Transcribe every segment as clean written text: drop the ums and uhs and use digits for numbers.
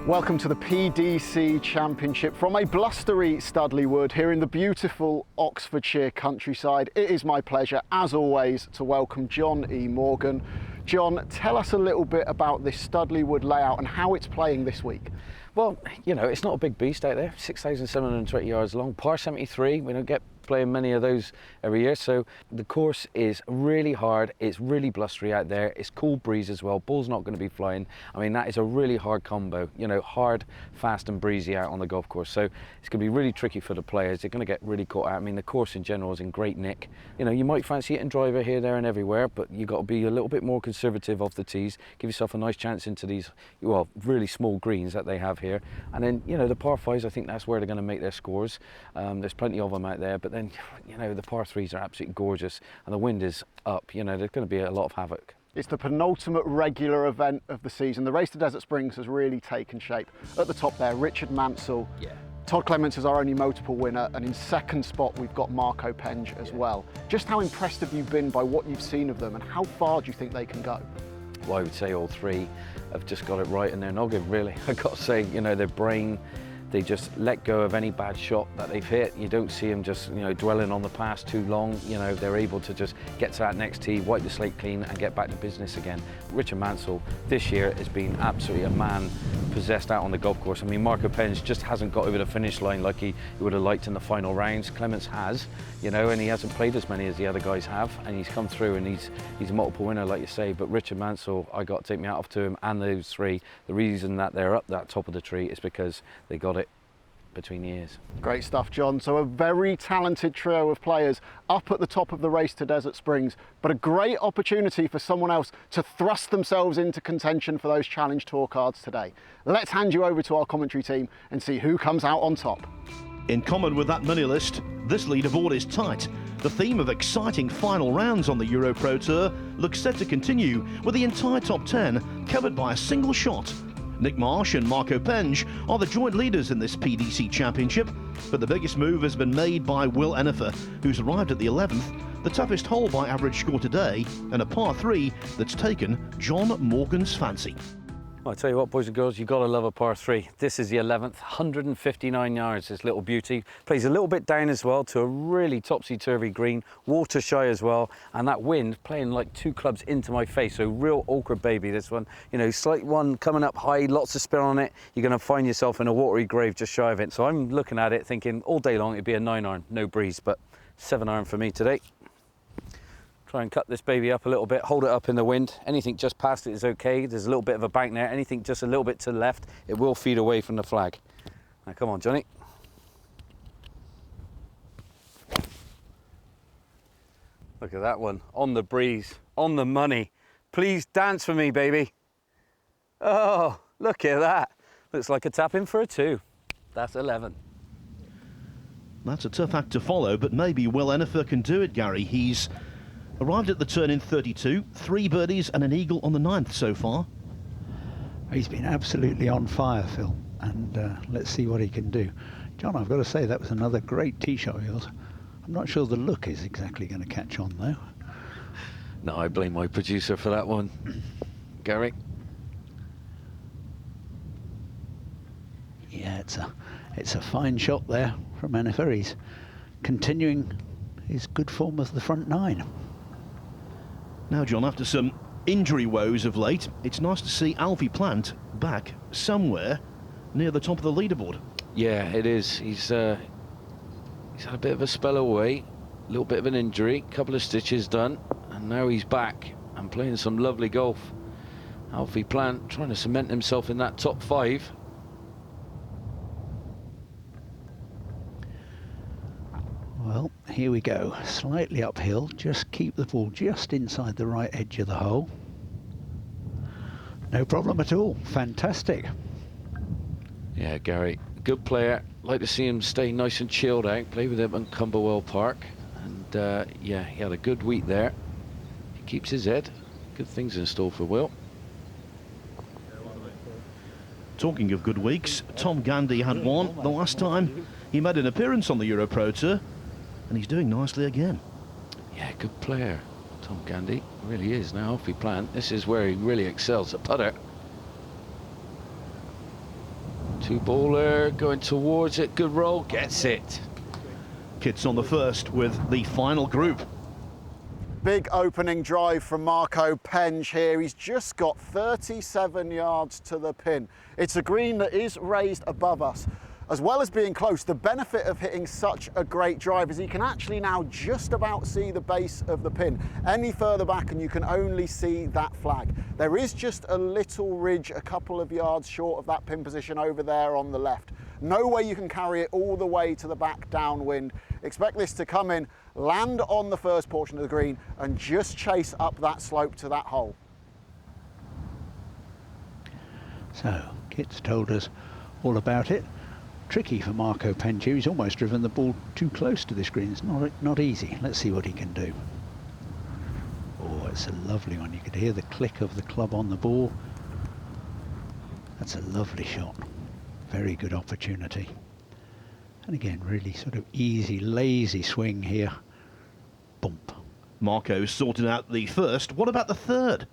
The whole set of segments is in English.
Welcome to the PDC Championship from a blustery Studley Wood here in the beautiful Oxfordshire countryside. It is my pleasure, as always, to welcome John E. Morgan. John, tell us a little bit about this Studley Wood layout and how it's playing this week. Well, you know, it's not a big beast out there, 6,720 yards long, par 73. We don't get playing many of those every year, so the course is really hard, it's really blustery out there, it's cool breeze as well, ball's not going to be flying. I mean, that is a really hard combo, you know, hard, fast and breezy out on the golf course, so it's going to be really tricky for the players. They're going to get really caught out. I mean, the course in general is in great nick. You know, you might fancy hitting driver here, there and everywhere, but you've got to be a little bit more conservative off the tees, give yourself a nice chance into these, well, really small greens that they have here. And then, you know, the par fives, I think that's where they're going to make their scores. There's plenty of them out there, but then, you know, the par threes are absolutely gorgeous and the wind is up. You know, there's going to be a lot of havoc. It's the penultimate regular event of the season. The race to Desert Springs has really taken shape. At the top there, Richard Mansell. Yeah. Todd Clements is our only multiple winner, and in second spot we've got Marco Penge as well. Just how impressed have you been by what you've seen of them, and how far do you think they can go? Well, I would say all three have just got it right in their noggin, really. I've got to say, you know, their brain, they just let go of any bad shot that they've hit. You don't see them just, you know, dwelling on the past too long. You know, they're able to just get to that next tee, wipe the slate clean and get back to business again. Richard Mansell this year has been absolutely a man possessed out on the golf course. I mean, Marco Penge just hasn't got over the finish line like he would have liked in the final rounds. Clements has, you know, and he hasn't played as many as the other guys have, and he's come through and he's a multiple winner, like you say. But Richard Mansell, I got to take me out of to him, and those three, the reason that they're up that top of the tree is because they got it between the ears. Great stuff, John. So a very talented trio of players up at the top of the race to Desert Springs, but a great opportunity for someone else to thrust themselves into contention for those Challenge Tour cards today. Let's hand you over to our commentary team and see who comes out on top. In common with that money list, this leaderboard is tight. The theme of exciting final rounds on the EuroPro Tour looks set to continue, with the entire top 10 covered by a single shot. Nick Marsh and Marco Penge are the joint leaders in this PDC Championship, but the biggest move has been made by Will Enifer, who's arrived at the 11th, the toughest hole by average score today, and a par 3 that's taken John Morgan's fancy. Well, I tell you what, boys and girls, you've got to love a par 3. This is the 11th, 159 yards, this little beauty. Plays a little bit down as well to a really topsy-turvy green, water shy as well, and that wind playing like two clubs into my face, so real awkward baby, this one. You know, slight one coming up high, lots of spin on it, you're going to find yourself in a watery grave just shy of it. So I'm looking at it thinking all day long it'd be a 9-iron, no breeze, but 7-iron for me today. Try and cut this baby up a little bit, hold it up in the wind. Anything just past it is okay. There's a little bit of a bank there. Anything just a little bit to the left, it will feed away from the flag. Now, come on, Johnny. Look at that one, on the breeze, on the money. Please dance for me, baby. Oh, look at that. Looks like a tap in for a 2. That's 11. That's a tough act to follow, but maybe Will Enifer can do it, Gary. He's arrived at the turn in 32, 3 birdies and an eagle on the 9th so far. He's been absolutely on fire, Phil, and let's see what he can do. John, I've got to say that was another great tee shot of yours. I'm not sure the look is exactly going to catch on, though. No, I blame my producer for that one. Gary? Yeah, it's a fine shot there from Enifer. He's continuing his good form of the front 9. Now, John, after some injury woes of late, it's nice to see Alfie Plant back somewhere near the top of the leaderboard. Yeah, it is. He's had a bit of a spell away, a little bit of an injury, couple of stitches done, and now he's back and playing some lovely golf. Alfie Plant trying to cement himself in that top 5. Well, here we go. Slightly uphill. Just keep the ball just inside the right edge of the hole. No problem at all. Fantastic. Yeah, Gary, good player. Like to see him stay nice and chilled out. Play with him at Cumberwell Park. And yeah, he had a good week there. He keeps his head. Good things in store for Will. Talking of good weeks, Tom Gandy had one the last time he made an appearance on the EuroPro Tour, and he's doing nicely again. Yeah, good player, Tom Gandy. Really is. Now, Alfie Plant, this is where he really excels at putter. Two-baller going towards it, good roll, gets it. Kits on the first with the final group. Big opening drive from Marco Penge here. He's just got 37 yards to the pin. It's a green that is raised above us. As well as being close, the benefit of hitting such a great drive is you can actually now just about see the base of the pin. Any further back and you can only see that flag. There is just a little ridge a couple of yards short of that pin position over there on the left. No way you can carry it all the way to the back downwind. Expect this to come in, land on the first portion of the green and just chase up that slope to that hole. So, Kit's told us all about it. Tricky for Marco Penge. He's almost driven the ball too close to this green. It's not easy. Let's see what he can do. Oh, it's a lovely one. You could hear the click of the club on the ball. That's a lovely shot. Very good opportunity. And again, really sort of easy, lazy swing here. Bump. Marco sorted out the first. What about the third?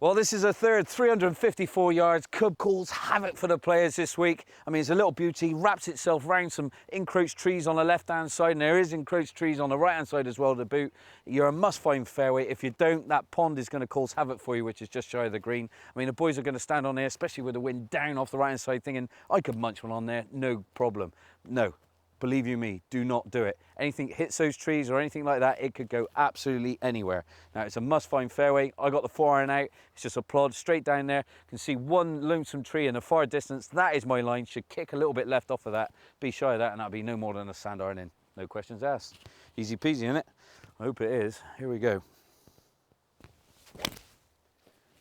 Well, this is a third, 354 yards. Cub calls havoc for the players this week. I mean, it's a little beauty, wraps itself round some encroached trees on the left-hand side, and there is encroached trees on the right-hand side as well to boot. You're a must-find fairway. If you don't, that pond is going to cause havoc for you, which is just shy of the green. I mean, the boys are going to stand on there, especially with the wind down off the right-hand side, thinking, I could munch one on there, no problem. No. Believe you me, do not do it. Anything hits those trees or anything like that, it could go absolutely anywhere. Now, it's a must-find fairway. I got the 4-iron out. It's just a plod straight down there. You can see one lonesome tree in the far distance. That is my line. Should kick a little bit left off of that. Be shy of that, and that'll be no more than a sand iron in. No questions asked. Easy peasy, innit? I hope it is. Here we go.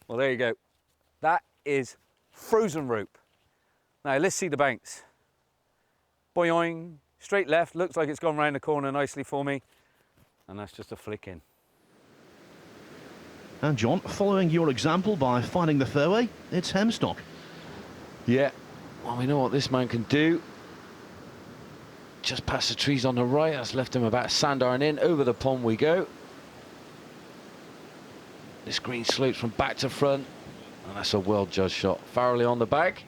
Well, there you go. That is frozen rope. Now, let's see the bounce. Boing. Straight left, looks like it's gone round the corner nicely for me. And that's just a flick in. And John, following your example by finding the fairway, it's Hemstock. Yeah, well, we know what this man can do. Just past the trees on the right, that's left him about a sand iron in. Over the pond we go. This green slopes from back to front. And that's a well-judged shot. Farrelly on the back.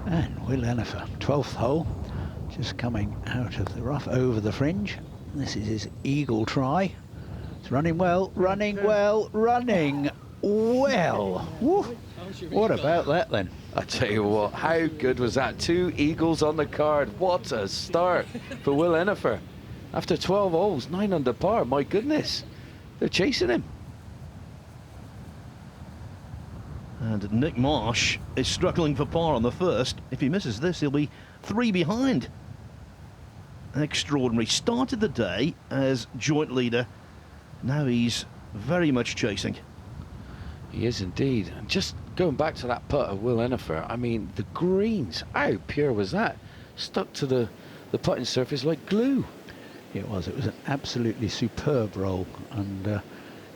And Will Ennifer, 12th hole, just coming out of the rough over the fringe. This is his eagle try. It's running well, running well, running well. Woo. What about that then? I tell you what, how good was that? 2 eagles on the card. What a start for Will Ennifer. After 12 holes, 9 under par. My goodness, they're chasing him. And Nick Marsh is struggling for par on the first. If he misses this, he'll be 3 behind. Extraordinary. Started the day as joint leader. Now he's very much chasing. He is indeed. And just going back to that putt of Will Ennifer, I mean, the greens, how pure was that? Stuck to the putting surface like glue. It was an absolutely superb roll. And,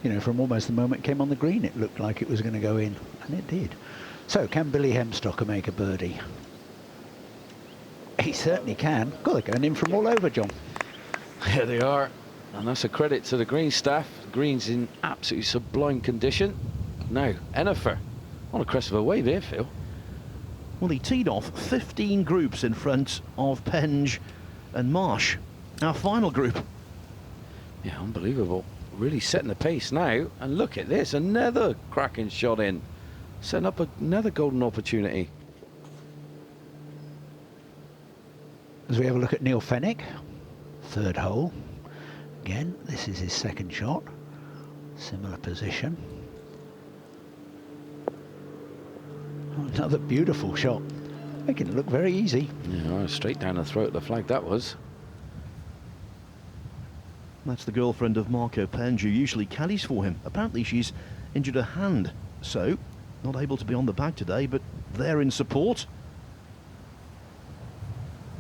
you know, from almost the moment it came on the green, it looked like it was going to go in. And it did. So, can Billy Hemstocker make a birdie? He certainly can. God, they're going in from all over, John. Here they are. And that's a credit to the green staff. The green's in absolutely sublime condition. Now, Ennifer on a crest of a wave here, Phil. Well, he teed off 15 groups in front of Penge and Marsh. Our final group. Yeah, unbelievable. Really setting the pace now. And look at this, another cracking shot in. Setting up another golden opportunity. As we have a look at Neil Fenwick, 3rd hole. Again, this is his 2nd shot. Similar position. Oh, another beautiful shot. Making it look very easy. Yeah, straight down the throat of the flag that was. That's the girlfriend of Marco Penge, who usually caddies for him. Apparently she's injured her hand, so not able to be on the bag today, but there in support.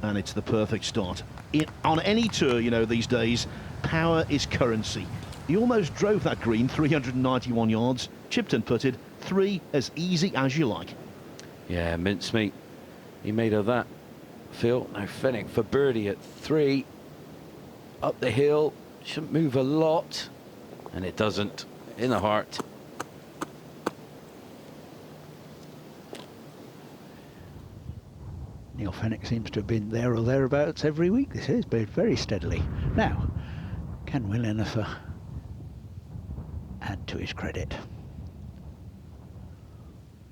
And it's the perfect start. On any tour, you know, these days, power is currency. He almost drove that green 391 yards, chipped and putted, 3 as easy as you like. Yeah, mincemeat. He made of that. Phil, now Fenwick for birdie at 3. Up the hill, shouldn't move a lot, and it doesn't. In the heart. Neil Fenwick seems to have been there or thereabouts every week this is, but very steadily. Now, can Will Enifer add to his credit?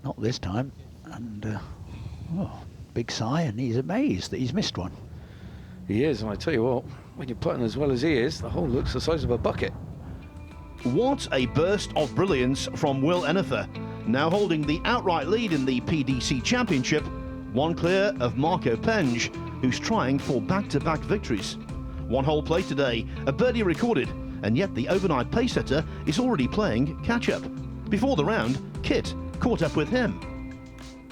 Not this time, and big sigh, and he's amazed that he's missed one. He is, and I tell you what, when you're putting as well as he is, the hole looks the size of a bucket. What a burst of brilliance from Will Enifer, now holding the outright lead in the PDC Championship, one clear of Marco Penge, who's trying for back-to-back victories. One hole play today, a birdie recorded, and yet the overnight pace setter is already playing catch-up. Before the round, Kit caught up with him.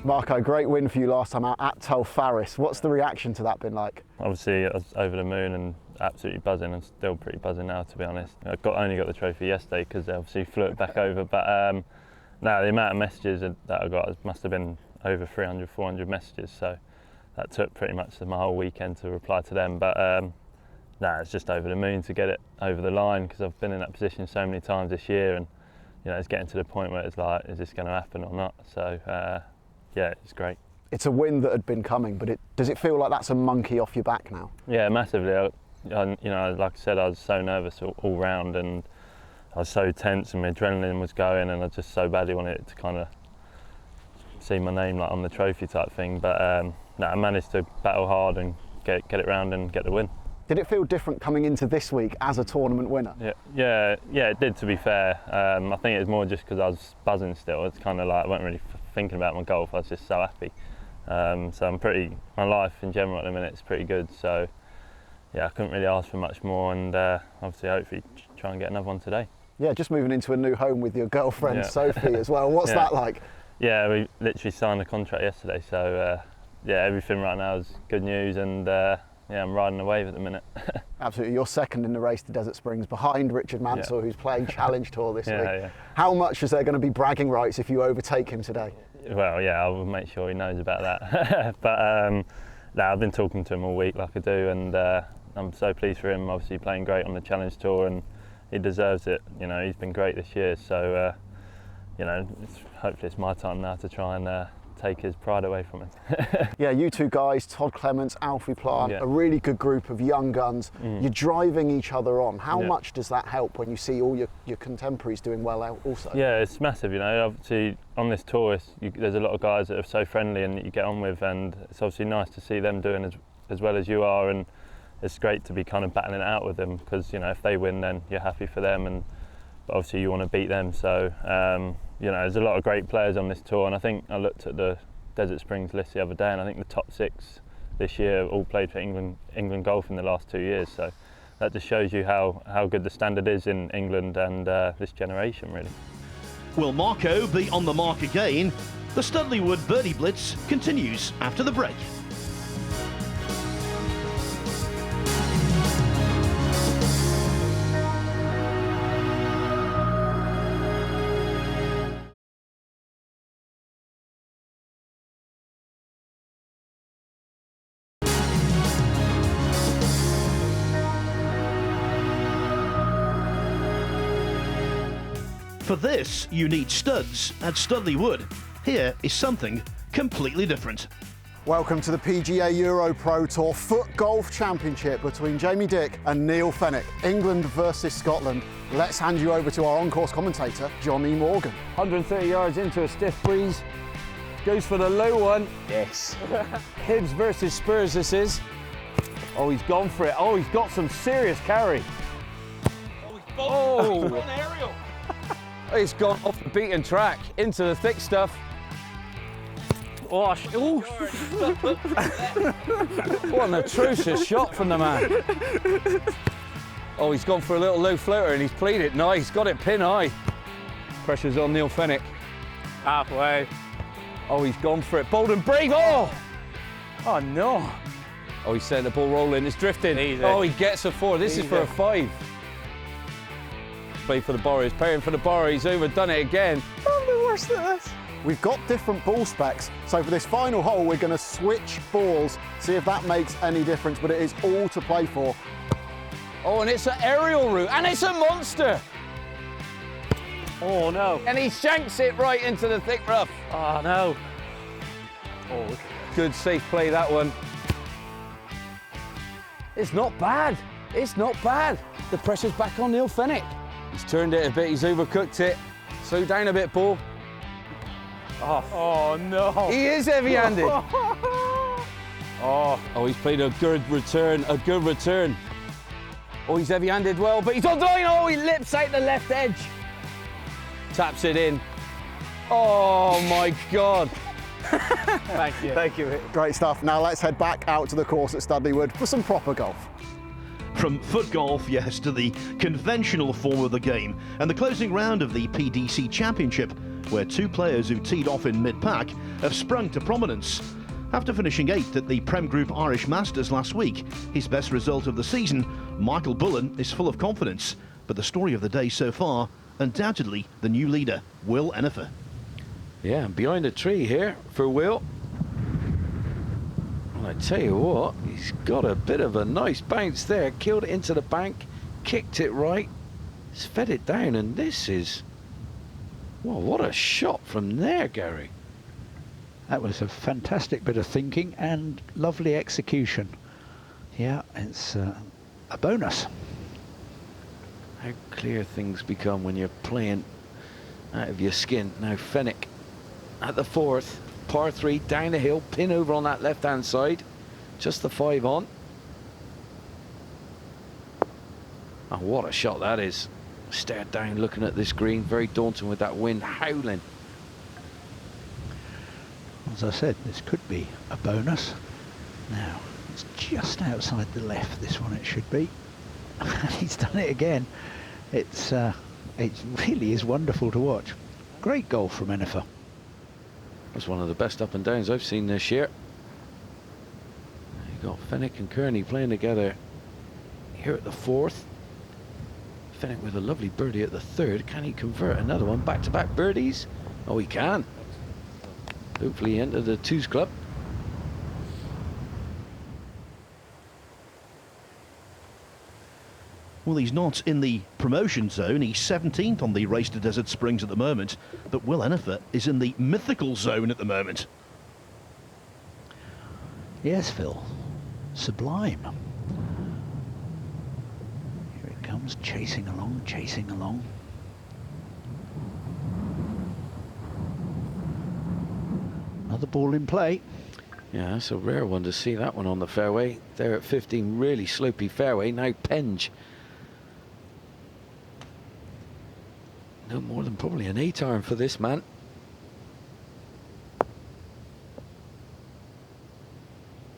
Marco, great win for you last time out at Telfaris. What's the reaction to that been like? Obviously, I was over the moon and absolutely buzzing. I'm still pretty buzzing now, to be honest. I only got the trophy yesterday because they obviously flew it back over. But no, the amount of messages that I got must have been over 300, 400 messages. So that took pretty much my whole weekend to reply to them. But no, it's just over the moon to get it over the line because I've been in that position so many times this year, and you know, it's getting to the point where it's like, is this going to happen or not? So yeah, it's great. It's a win that had been coming, but does it feel like that's a monkey off your back now? Yeah, massively. You know, like I said, I was so nervous all round, and I was so tense, and my adrenaline was going, and I just so badly wanted it to kind of see my name like on the trophy type thing. But no, I managed to battle hard and get it round and get the win. Did it feel different coming into this week as a tournament winner? Yeah, it did, to be fair. I think it was more just because I was buzzing still. It's kind of like I wasn't really thinking about my golf. I was just so happy. So my life in general at the minute is pretty good. So yeah, I couldn't really ask for much more, and obviously hopefully try and get another one today. Yeah, just moving into a new home with your girlfriend Sophie as well. What's that like? Yeah, we literally signed the contract yesterday. So yeah, everything right now is good news, and yeah, I'm riding the wave at the minute. Absolutely. You're second in the race to Desert Springs behind Richard Mansell, who's playing Challenge Tour this week. Yeah. How much is there going to be bragging rights if you overtake him today? Well, yeah, I will make sure he knows about that. But no, I've been talking to him all week like I do, and I'm so pleased for him, obviously playing great on the Challenge Tour, and he deserves it. You know, he's been great this year, so you know, hopefully it's my time now to try and take his pride away from him. Yeah, you two guys, Todd Clements, Alfie Plant, a really good group of young guns. You're driving each other on. How much does that help when you see all your contemporaries doing well out also? Yeah, it's massive, you know. Obviously on this tour there's a lot of guys that are so friendly and that you get on with, and it's obviously nice to see them doing as well as you are, and it's great to be kind of battling it out with them, because you know, if they win then you're happy for them, but obviously you want to beat them. So you know, there's a lot of great players on this tour, and I think I looked at the Desert Springs list the other day, and I think the top 6 this year all played for England Golf in the last 2 years. So that just shows you how good the standard is in England and this generation, really. Will Marco be on the mark again? The Studley Wood Birdie Blitz continues after the break. For this, you need studs at Studley Wood. Here is something completely different. Welcome to the PGA EuroPro Tour Foot Golf Championship between Jamie Dick and Neil Fenwick. England versus Scotland. Let's hand you over to our on-course commentator, John E. Morgan. 130 yards into a stiff breeze. Goes for the low one. Yes. Hibs versus Spurs this is. Oh, he's gone for it. Oh, he's got some serious carry. Oh, he's gone aerial. He's gone off the beaten track into the thick stuff. Oh, what an atrocious shot from the man. Oh, he's gone for a little low floater and he's played it nice. Got it pin high. Pressure's on Neil Fenwick. Halfway. Oh, he's gone for it. Bold and brave. Oh! Oh, no. Oh, he's setting the ball rolling. It's drifting. Easy. Oh, he gets a 4. This is for a 5. Play for the borrow. He's paying for the borrow. He's overdone it again. Can't be worse than this. We've got different ball specs, so for this final hole we're going to switch balls, see if that makes any difference, but it is all to play for. Oh, and it's an aerial route, and it's a monster. Oh no. And he shanks it right into the thick rough. Oh no. Oh, Good safe play, that one. It's not bad. It's not bad. The pressure's back on Neil Fenwick. He's turned it a bit, he's overcooked it. Slow down a bit, Paul. Oh no! He is heavy-handed. Oh, he's played a good return, Oh, he's heavy-handed well, but he's on the line. Oh, he lips out the left edge. Taps it in. Oh my God. Thank you. Thank you. Great stuff. Now let's head back out to the course at Studley Wood for some proper golf. From foot golf, yes, to the conventional form of the game, and the closing round of the PDC Championship, where two players who teed off in mid-pack have sprung to prominence. After finishing 8th at the Prem Group Irish Masters last week, his best result of the season, Michael Bullen is full of confidence. But the story of the day so far, undoubtedly the new leader, Will Enifer. Yeah, behind a tree here for Will. And I tell you what, he's got a bit of a nice bounce there. Killed it into the bank, kicked it right, he's fed it down, and this is... Well, what a shot from there, Gary. That was a fantastic bit of thinking and lovely execution. Yeah, it's a bonus. How clear things become when you're playing out of your skin. Now Fenwick at the 4th, par 3, down the hill, pin over on that left-hand side. Just the 5 on. Oh, what a shot that is. Stared down looking at this green, very daunting with that wind howling. As I said, this could be a bonus. Now, it's just outside the left, this one it should be. And he's done it again. It really is wonderful to watch. Great goal from Enifer. That's one of the best up and downs I've seen this year. You've got Fenwick and Kearney playing together here at the 4th. Fenwick with a lovely birdie at the 3rd. Can he convert another one? Back-to-back birdies? Oh, he can. Hopefully he entered the 2s club. Well, he's not in the promotion zone. He's 17th on the Race to Desert Springs at the moment. But Will Enifer is in the mythical zone at the moment. Yes, Phil. Sublime. Here it comes, chasing along, chasing along. Another ball in play. Yeah, that's a rare one to see that one on the fairway. There at 15, really slopey fairway. Now Penge. No more than probably an 8-iron for this man.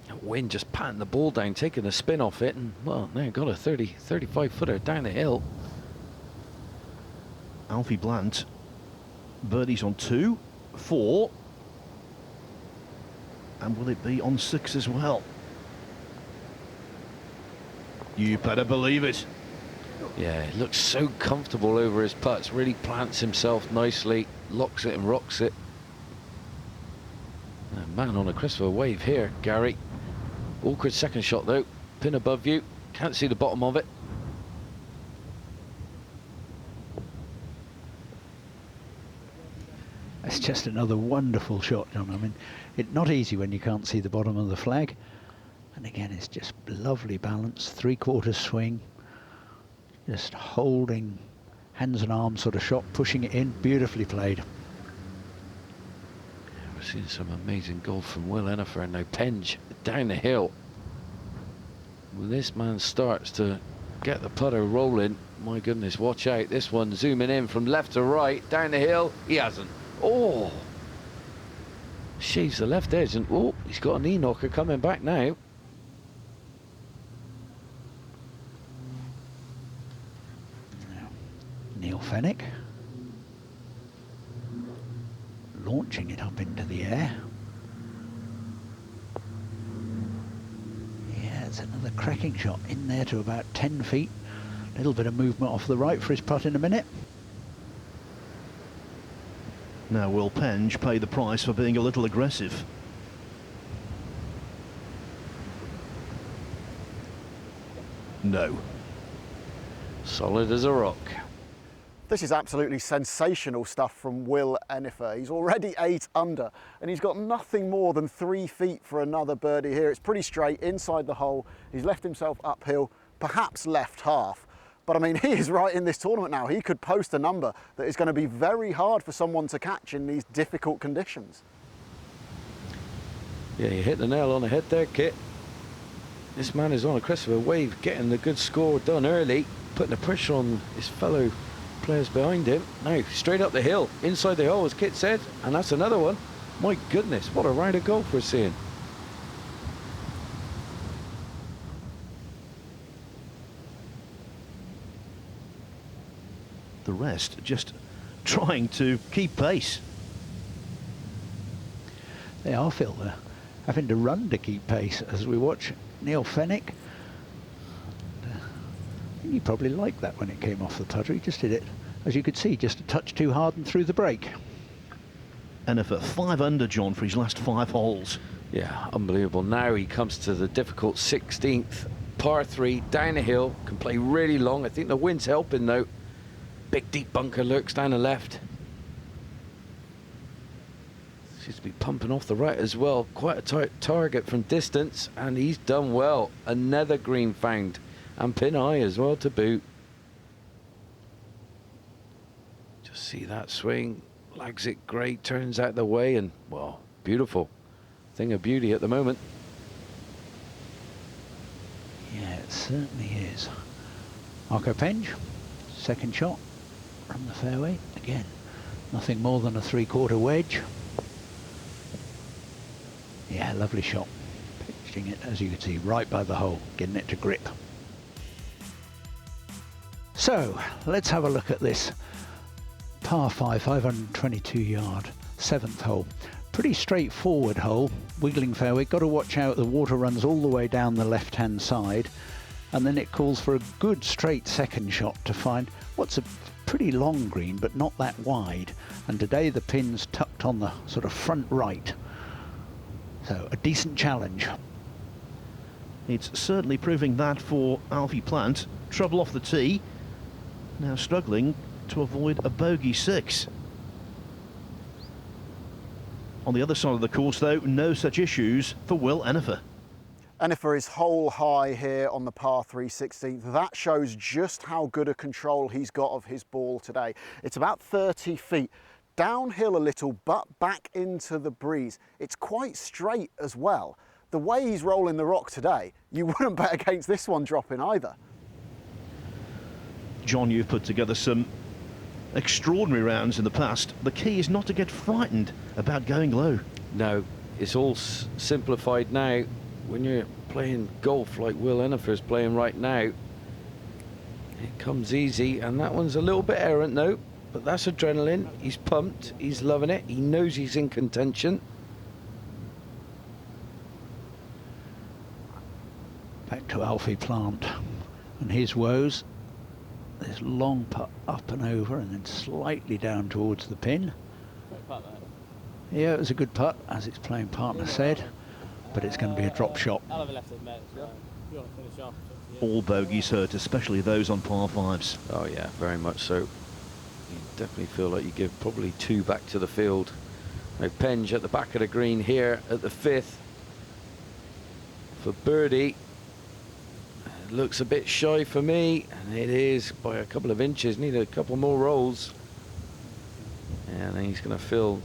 That wind just patting the ball down, taking the spin off it, and well, now got a 35 footer down the hill. Alfie Blant, birdies on 2, 4. And will it be on 6 as well? You better believe it. Yeah, he looks so comfortable over his putts, really plants himself nicely, locks it and rocks it. Man on a crest of a wave here, Gary. Awkward second shot though, pin above you, can't see the bottom of it. That's just another wonderful shot, John. I mean, it's not easy when you can't see the bottom of the flag. And again, it's just lovely balance, 3/4 swing. Just holding, hands and arms sort of shot, pushing it in, beautifully played. Yeah, we're seeing some amazing golf from Will Enifer, and now Penge down the hill. When this man starts to get the putter rolling, my goodness, watch out. This one zooming in from left to right, down the hill, he hasn't. Oh! Shaves the left edge, and oh, he's got a knee knocker coming back now. Neil Fenwick launching it up into the air. Yeah, it's another cracking shot in there to about 10 feet. A little bit of movement off the right for his putt in a minute. Now will Penge pay the price for being a little aggressive? No. Solid as a rock. This is absolutely sensational stuff from Will Enifer. He's already 8 under and he's got nothing more than 3 feet for another birdie here. It's pretty straight inside the hole. He's left himself uphill, perhaps left half. But I mean, he is right in this tournament now. He could post a number that is going to be very hard for someone to catch in these difficult conditions. Yeah, you hit the nail on the head there, Kit. This man is on a crest of a wave, getting the good score done early, putting the pressure on his fellow players behind him. Now, straight up the hill, inside the hole, as Kit said, and that's another one. My goodness, what a round of golf we're seeing. The rest just trying to keep pace. They are, Phil. They're having to run to keep pace as we watch Neil Fenwick. I think he probably liked that when it came off the putter. He just did it, as you could see, just a touch too hard and through the break. Enifer 5 under, John, for his last 5 holes. Yeah, unbelievable. Now he comes to the difficult 16th, par 3, down the hill, can play really long. I think the wind's helping though. Big deep bunker lurks down the left. Seems to be pumping off the right as well. Quite a tight target from distance, and he's done well. Another green found, and pin high as well to boot. Just see that swing, lags it great, turns out the way, and well, beautiful. Thing of beauty at the moment. Yeah, it certainly is. Marco Penge, second shot from the fairway. Again, nothing more than a 3/4 wedge. Yeah, lovely shot. Pitching it, as you can see, right by the hole, getting it to grip. So, let's have a look at this par 5, 522 yard, 7th hole. Pretty straightforward hole, wiggling fairway. Got to watch out, the water runs all the way down the left-hand side, and then it calls for a good straight second shot to find what's a pretty long green, but not that wide. And today the pin's tucked on the sort of front right. So a decent challenge. It's certainly proving that for Alfie Plant. Trouble off the tee. Now struggling to avoid a bogey 6. On the other side of the course, though, no such issues for Will Enifer. Enifer is hole high here on the par 3 16th. That shows just how good a control he's got of his ball today. It's about 30 feet. Downhill a little, but back into the breeze. It's quite straight as well. The way he's rolling the rock today, you wouldn't bet against this one dropping either. John, you've put together some extraordinary rounds in the past. The key is not to get frightened about going low. No, it's all simplified now. When you're playing golf like Will Enifer's playing right now, it comes easy, and that one's a little bit errant though, but that's adrenaline. He's pumped, he's loving it, he knows he's in contention. Back to Alfie Plant and his woes. This long putt up and over and then slightly down towards the pin. Yeah, it was a good putt, as its playing partner said, but it's going to be a drop shot. All bogeys hurt, especially those on par 5s. Oh yeah, very much so. You definitely feel like you give probably 2 back to the field. Now Penge at the back of the green here at the 5th for birdie. It looks a bit shy for me, and it is by a couple of inches. Need a couple more rolls, and then he's going to feel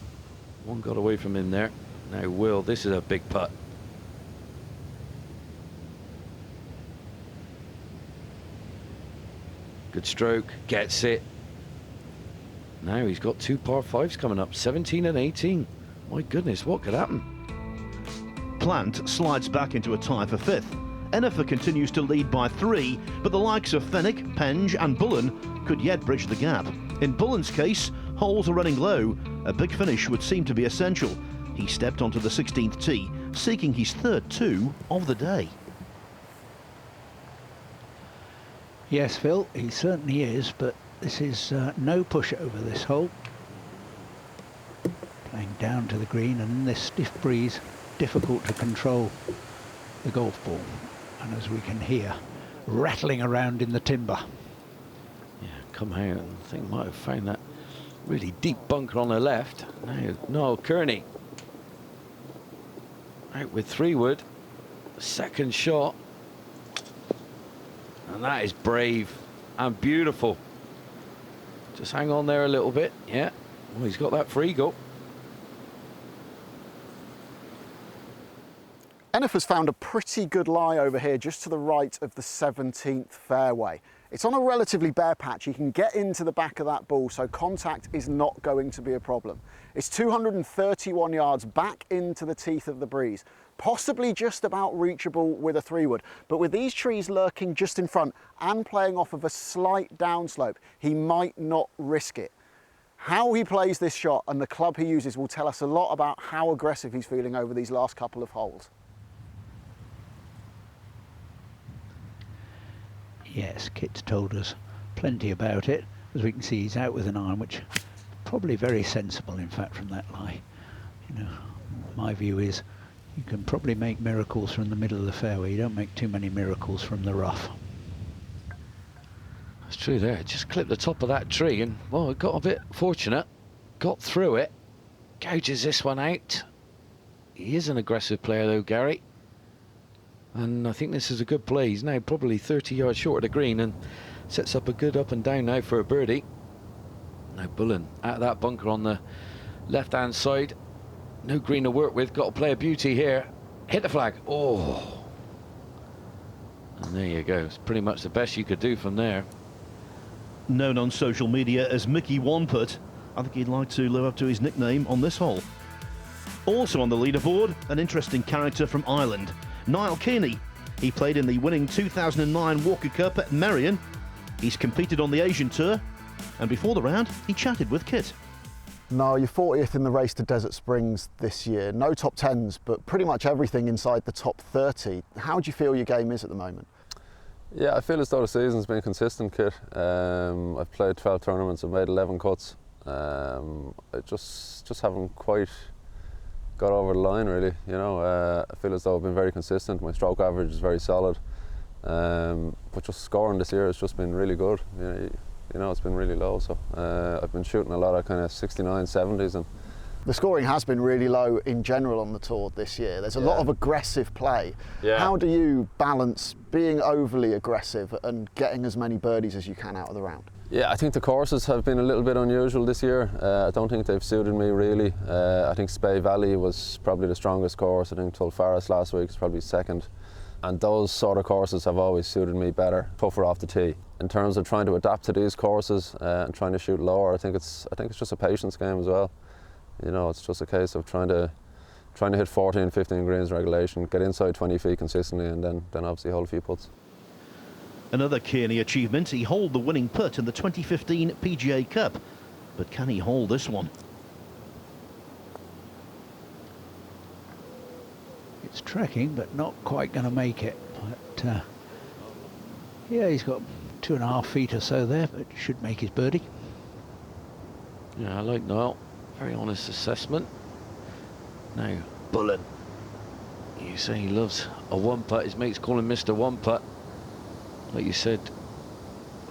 one got away from him there. Now Will, this is a big putt. Good stroke, gets it. Now he's got 2 par 5s coming up, 17 and 18. My goodness, what could happen? Plant slides back into a tie for 5th. Enifer continues to lead by 3, but the likes of Fenwick, Penge and Bullen could yet bridge the gap. In Bullen's case, holes are running low. A big finish would seem to be essential. He stepped onto the 16th tee, seeking his 3rd 2 of the day. Yes, Phil, he certainly is, but this is no pushover, this hole. Playing down to the green, and in this stiff breeze, difficult to control the golf ball. And as we can hear, rattling around in the timber. Yeah, come out and I think might have found that really deep bunker on the left. Now, Noel Kearney out with 3-wood. Second shot. And that is brave and beautiful. Just hang on there a little bit. Yeah. Well, he's got that for eagle. Enif has found a pretty good lie over here, just to the right of the 17th fairway. It's on a relatively bare patch. He can get into the back of that ball, so contact is not going to be a problem. It's 231 yards back into the teeth of the breeze, possibly just about reachable with a 3-wood. But with these trees lurking just in front and playing off of a slight downslope, he might not risk it. How he plays this shot and the club he uses will tell us a lot about how aggressive he's feeling over these last couple of holes. Yes, Kit's told us plenty about it. As we can see, he's out with an iron, which probably very sensible, in fact, from that lie. You know, my view is you can probably make miracles from the middle of the fairway. You don't make too many miracles from the rough. That's true there. Just clipped the top of that tree and, well, it got a bit fortunate. Got through it. Gouges this one out. He is an aggressive player, though, Gary. And I think this is a good play. He's now probably 30 yards short of the green and sets up a good up and down now for a birdie. Now Bullen out of that bunker on the left-hand side. No green to work with. Got to play a beauty here. Hit the flag. Oh. And there you go. It's pretty much the best you could do from there. Known on social media as Mickey One-Putt, I think he'd like to live up to his nickname on this hole. Also on the leaderboard, an interesting character from Ireland, Niall Kearney. He played in the winning 2009 Walker Cup at Merion. He's competed on the Asian Tour, and before the round, he chatted with Kit. No, you're 40th in the race to Desert Springs this year. No top 10s, but pretty much everything inside the top 30. How do you feel your game is at the moment? Yeah, I feel as though the season's been consistent, Kit. I've played 12 tournaments, I've made 11 cuts. I just haven't quite got over the line, really. You know, I feel as though I've been very consistent. My stroke average is very solid, but just scoring this year has just been really good. You know, it's been really low. So I've been shooting a lot of kind of 69, 70s, and the scoring has been really low in general on the tour this year. There's a lot of aggressive play. Yeah. How do you balance being overly aggressive and getting as many birdies as you can out of the round? Yeah, I think the courses have been a little bit unusual this year. I don't think they've suited me really. I think Spey Valley was probably the strongest course. I think Tulfarras last week is probably second. And those sort of courses have always suited me better, tougher off the tee. In terms of trying to adapt to these courses and trying to shoot lower, I think it's just a patience game as well. You know, it's just a case of trying to hit 14, 15 greens regulation, get inside 20 feet consistently, and then obviously hold a few putts. Another Kearney achievement, he holed the winning putt in the 2015 PGA Cup. But can he hold this one? It's tracking, but not quite going to make it. But yeah, he's got 2.5 feet or so there, but should make his birdie. Yeah, I like Niall. Very honest assessment. Now, Bullen. You say he loves a one-putt. His mates call him Mr. One-Putt. Like you said,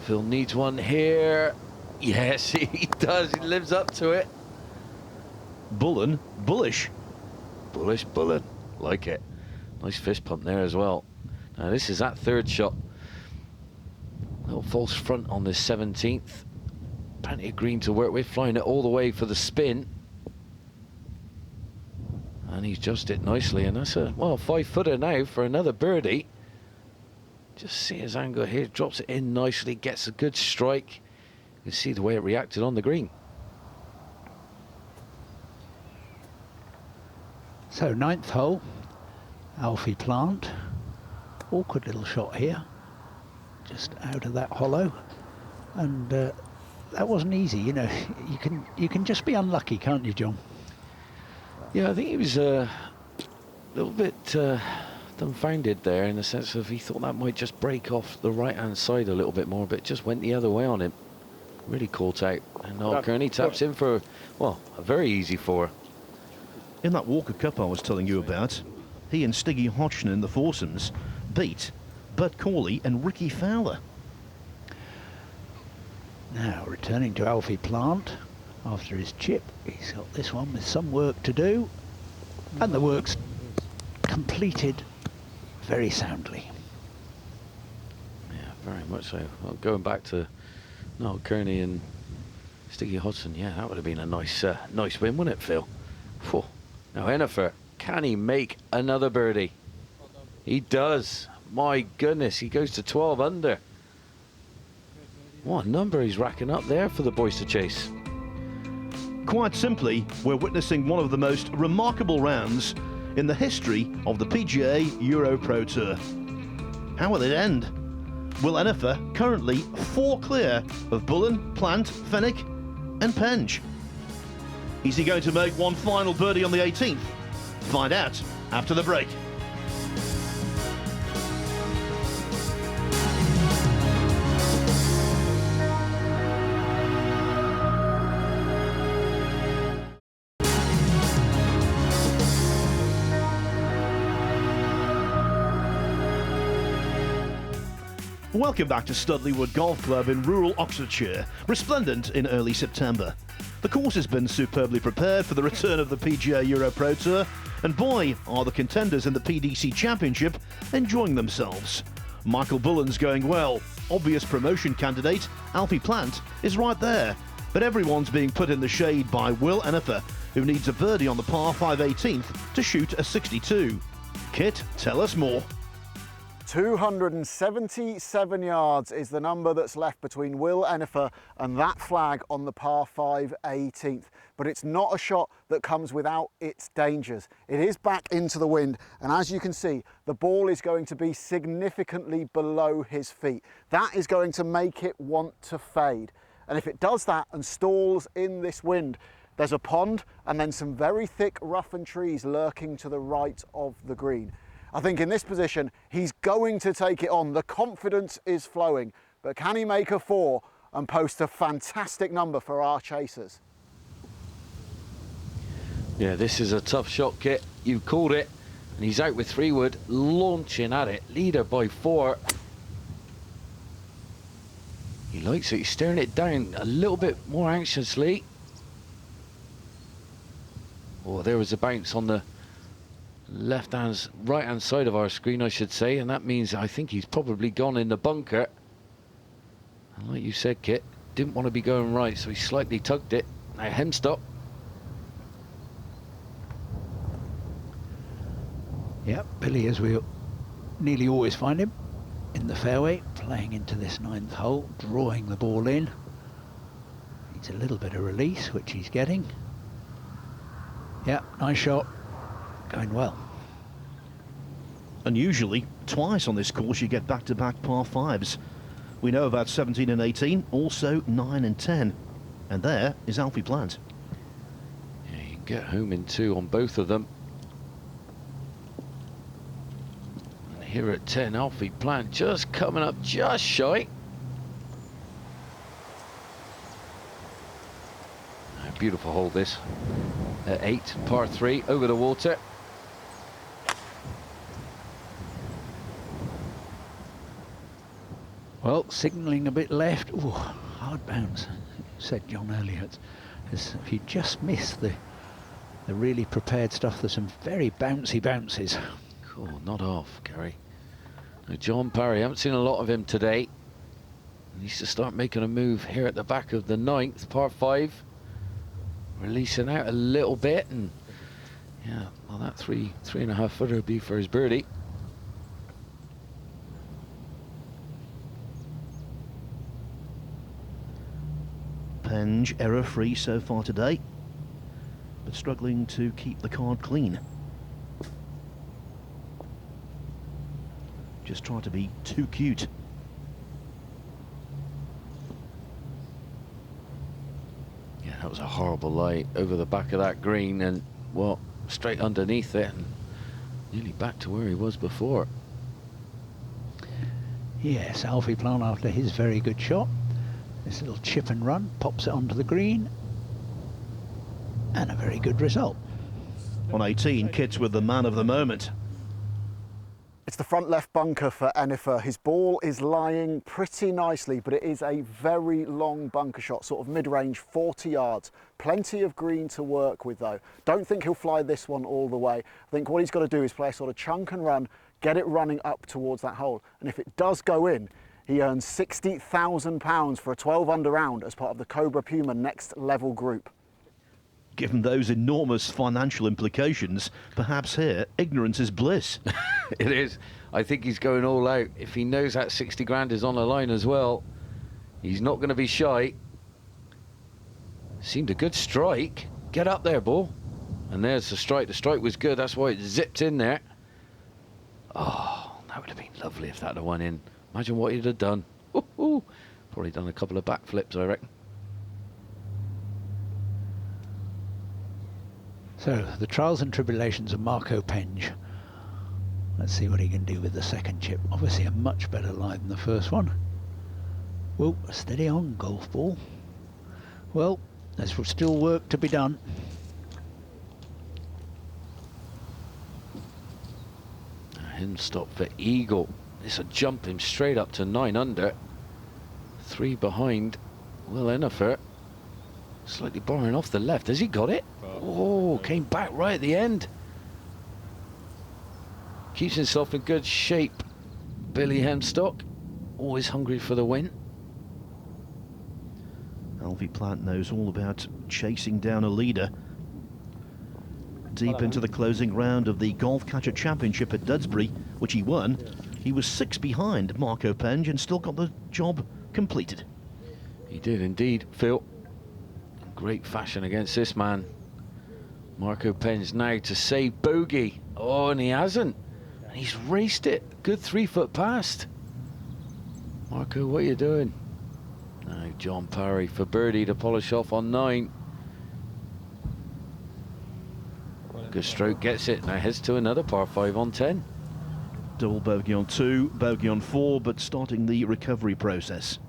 Phil needs one here. Yes, he does. He lives up to it. Bullen, bullish. Bullish, Bullen. Like it. Nice fist pump there as well. Now, this is that third shot. Little false front on this 17th. Plenty of green to work with, flying it all the way for the spin. And he's just it nicely, and that's a, well, 5-footer now for another birdie. Just see his angle here, drops it in nicely, gets a good strike. You can see the way it reacted on the green. So 9th hole, Alfie Plant. Awkward little shot here, just out of that hollow. And that wasn't easy, you know. You can just be unlucky, can't you, John? Yeah, I think he was a little bit dumbfounded there, in the sense of he thought that might just break off the right-hand side a little bit more, but it just went the other way on him. Really caught out. And Noel Kearney taps in for, well, a very easy 4. In that Walker Cup I was telling you about, he and Stiggy Hodgson in the foursomes beat Bud Corley and Ricky Fowler. Now returning to Alfie Plant after his chip. He's got this one with some work to do, and the work's completed very soundly. Yeah, very much so. Well, going back to Noel Kearney and Sticky Hodgson, yeah, that would have been a nice nice win, wouldn't it, Phil? Phew. Now Hennifer, can he make another birdie? He does. My goodness, he goes to 12 under. What a number he's racking up there for the boys to chase. Quite simply, we're witnessing one of the most remarkable rounds in the history of the PGA EuroPro Tour. How will it end? Will Hennifer currently 4 clear of Bullen, Plant, Fenwick and Penge? Is he going to make one final birdie on the 18th? Find out after the break. Welcome back to Studley Wood Golf Club in rural Oxfordshire, resplendent in early September. The course has been superbly prepared for the return of the PGA EuroPro Tour, and boy, are the contenders in the PDC Championship enjoying themselves. Michael Bullen's going well. Obvious promotion candidate Alfie Plant is right there, but everyone's being put in the shade by Will Hennifer, who needs a birdie on the par 5 18th to shoot a 62. Kit, tell us more. 277 yards is the number that's left between Will Hennifer and that flag on the par 5 18th. But it's not a shot that comes without its dangers. It is back into the wind, and as you can see, the ball is going to be significantly below his feet. That is going to make it want to fade. And if it does that and stalls in this wind, there's a pond and then some very thick rough and trees lurking to the right of the green. I think in this position, he's going to take it on. The confidence is flowing, but can he make a 4 and post a fantastic number for our chasers? Yeah, this is a tough shot, Kit. You called it, and he's out with 3 wood, launching at it, leader by 4. He likes it, he's staring it down a little bit more anxiously. Oh, there was a bounce on the right hand side of our screen, I should say, and that means I think he's probably gone in the bunker. And like you said, Kit, didn't want to be going right, so he slightly tugged it. Now hem stop. Yep, Billy, as we nearly always find him, in the fairway, playing into this 9th hole, drawing the ball in. Needs a little bit of release, which he's getting. Yeah, nice shot. Going well. Unusually, twice on this course you get back-to-back par 5s. We know about 17 and 18, also 9 and 10. And there is Alfie Plant. Yeah, you can get home in 2 on both of them. And here at 10, Alfie Plant just coming up just shy. A beautiful hole this. At 8, par 3, over the water. Well, signalling a bit left. Ooh, hard bounce, said John earlier. If you just miss the really prepared stuff, there's some very bouncy bounces. Cool, not off, Gary. Now, John Parry, haven't seen a lot of him today. He needs to start making a move here at the back of the 9th, par 5. Releasing out a little bit, and yeah, well, that 3.5 footer would be for his birdie. Penge error-free so far today, but struggling to keep the card clean. Just try to be too cute. Yeah, that was a horrible lie over the back of that green, and well, straight underneath it, and nearly back to where he was before. Yes, Alfie Plant, after his very good shot, this little chip and run, pops it onto the green, and a very good result. On 18, Kit's with the man of the moment. It's the front left bunker for Enifer. His ball is lying pretty nicely, but it is a very long bunker shot, sort of mid-range, 40 yards. Plenty of green to work with though. Don't think he'll fly this one all the way. I think what he's got to do is play a sort of chunk and run, get it running up towards that hole. And if it does go in, he earns £60,000 for a 12 under round as part of the Cobra Puma next level group. Given those enormous financial implications, perhaps here, ignorance is bliss. It is. I think he's going all out. If he knows that 60 grand is on the line as well, he's not going to be shy. Seemed a good strike. Get up there, ball. And there's the strike. The strike was good. That's why it zipped in there. Oh, that would have been lovely if that had won in. Imagine what he'd have done. Ooh, probably done a couple of backflips, I reckon. So, the trials and tribulations of Marco Penge. Let's see what he can do with the second chip. Obviously a much better lie than the first one. Whoa, steady on, golf ball. Well, there's still work to be done. Him stop for eagle. This will jump him straight up to 9 under. 3 behind. Will Enifer. Slightly borrowing off the left. Has he got it? Oh, came back right at the end. Keeps himself in good shape. Billy Hemstock, always hungry for the win. Alfie Plant knows all about chasing down a leader. Deep into the closing round of the Golf Catcher Championship at Dudsbury, which he won, he was 6 behind Marco Penge and still got the job completed. He did indeed, Phil. Great fashion against this man. Marco Penge now to save bogey. Oh, and he hasn't. And he's raced it. Good 3 foot past. Marco, what are you doing? Now John Parry for birdie to polish off on 9. Good stroke, gets it. Now heads to another par 5 on 10. Double bogey on 2, bogey on 4, but starting the recovery process.